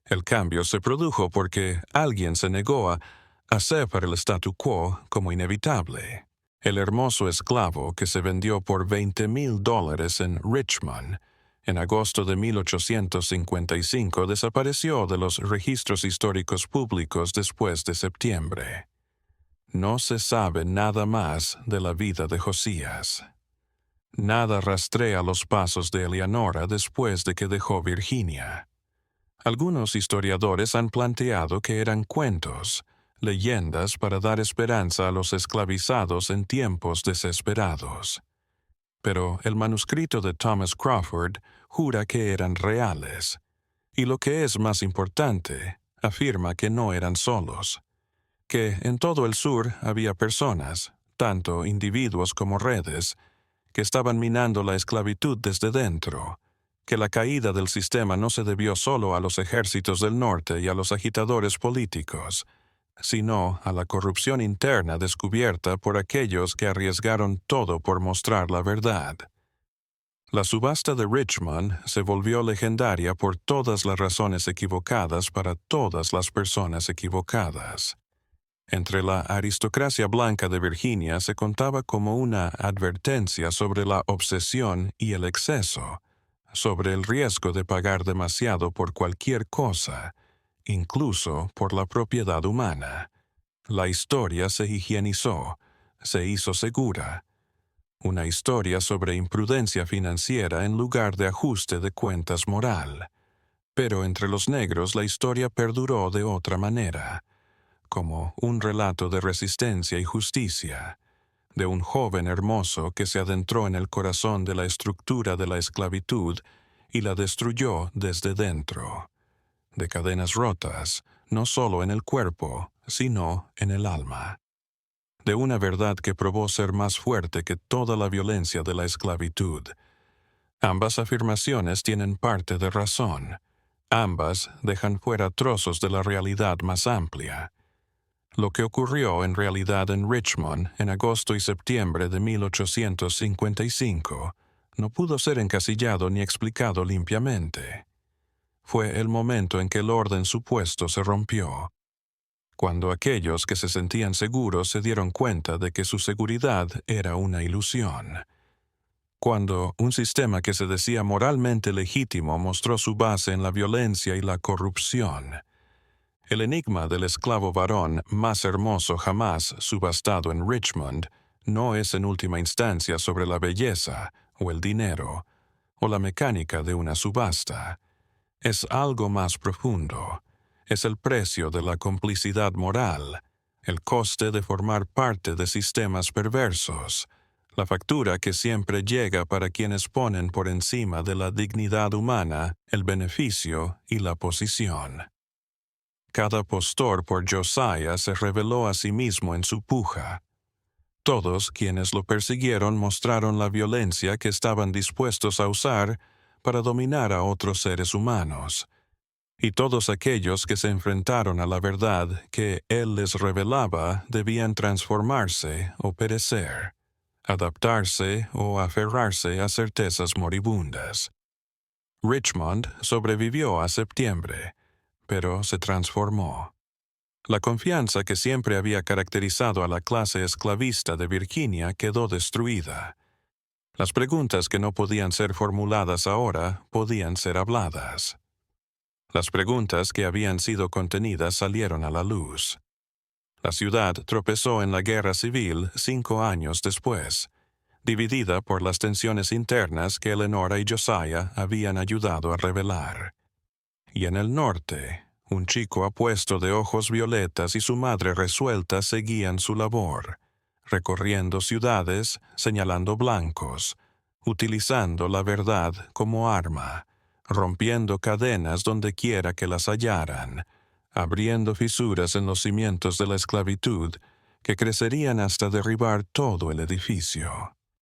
El cambio se produjo porque alguien se negó a aceptar el statu quo como inevitable. El hermoso esclavo que se vendió por $20,000 en Richmond en agosto de 1855 desapareció de los registros históricos públicos después de septiembre. No se sabe nada más de la vida de Josías. Nada rastrea los pasos de Eleanora después de que dejó Virginia. Algunos historiadores han planteado que eran cuentos, leyendas para dar esperanza a los esclavizados en tiempos desesperados. Pero el manuscrito de Thomas Crawford jura que eran reales, y lo que es más importante, afirma que no eran solos, que en todo el sur había personas, tanto individuos como redes, que estaban minando la esclavitud desde dentro, que la caída del sistema no se debió solo a los ejércitos del norte y a los agitadores políticos, sino a la corrupción interna descubierta por aquellos que arriesgaron todo por mostrar la verdad. La subasta de Richmond se volvió legendaria por todas las razones equivocadas para todas las personas equivocadas. Entre la aristocracia blanca de Virginia se contaba como una advertencia sobre la obsesión y el exceso, sobre el riesgo de pagar demasiado por cualquier cosa, incluso por la propiedad humana. La historia se higienizó, se hizo segura. Una historia sobre imprudencia financiera en lugar de ajuste de cuentas moral. Pero entre los negros la historia perduró de otra manera, como un relato de resistencia y justicia, de un joven hermoso que se adentró en el corazón de la estructura de la esclavitud y la destruyó desde dentro, de cadenas rotas, no solo en el cuerpo, sino en el alma, de una verdad que probó ser más fuerte que toda la violencia de la esclavitud. Ambas afirmaciones tienen parte de razón, ambas dejan fuera trozos de la realidad más amplia. Lo que ocurrió en realidad en Richmond en agosto y septiembre de 1855 no pudo ser encasillado ni explicado limpiamente. Fue el momento en que el orden supuesto se rompió, cuando aquellos que se sentían seguros se dieron cuenta de que su seguridad era una ilusión, cuando un sistema que se decía moralmente legítimo mostró su base en la violencia y la corrupción. El enigma del esclavo varón más hermoso jamás subastado en Richmond no es en última instancia sobre la belleza o el dinero o la mecánica de una subasta. Es algo más profundo. Es el precio de la complicidad moral, el coste de formar parte de sistemas perversos, la factura que siempre llega para quienes ponen por encima de la dignidad humana el beneficio y la posición. Cada postor por Josiah se reveló a sí mismo en su puja. Todos quienes lo persiguieron mostraron la violencia que estaban dispuestos a usar para dominar a otros seres humanos. Y todos aquellos que se enfrentaron a la verdad que él les revelaba debían transformarse o perecer, adaptarse o aferrarse a certezas moribundas. Richmond sobrevivió a septiembre, pero se transformó. La confianza que siempre había caracterizado a la clase esclavista de Virginia quedó destruida. Las preguntas que no podían ser formuladas ahora podían ser habladas. Las preguntas que habían sido contenidas salieron a la luz. La ciudad tropezó en la guerra civil 5 años después, dividida por las tensiones internas que Eleanora y Josiah habían ayudado a revelar. Y en el norte, Un chico apuesto de ojos violetas y su madre resuelta seguían su labor, recorriendo ciudades, señalando blancos, utilizando la verdad como arma, rompiendo cadenas donde quiera que las hallaran, abriendo fisuras en los cimientos de la esclavitud que crecerían hasta derribar todo el edificio.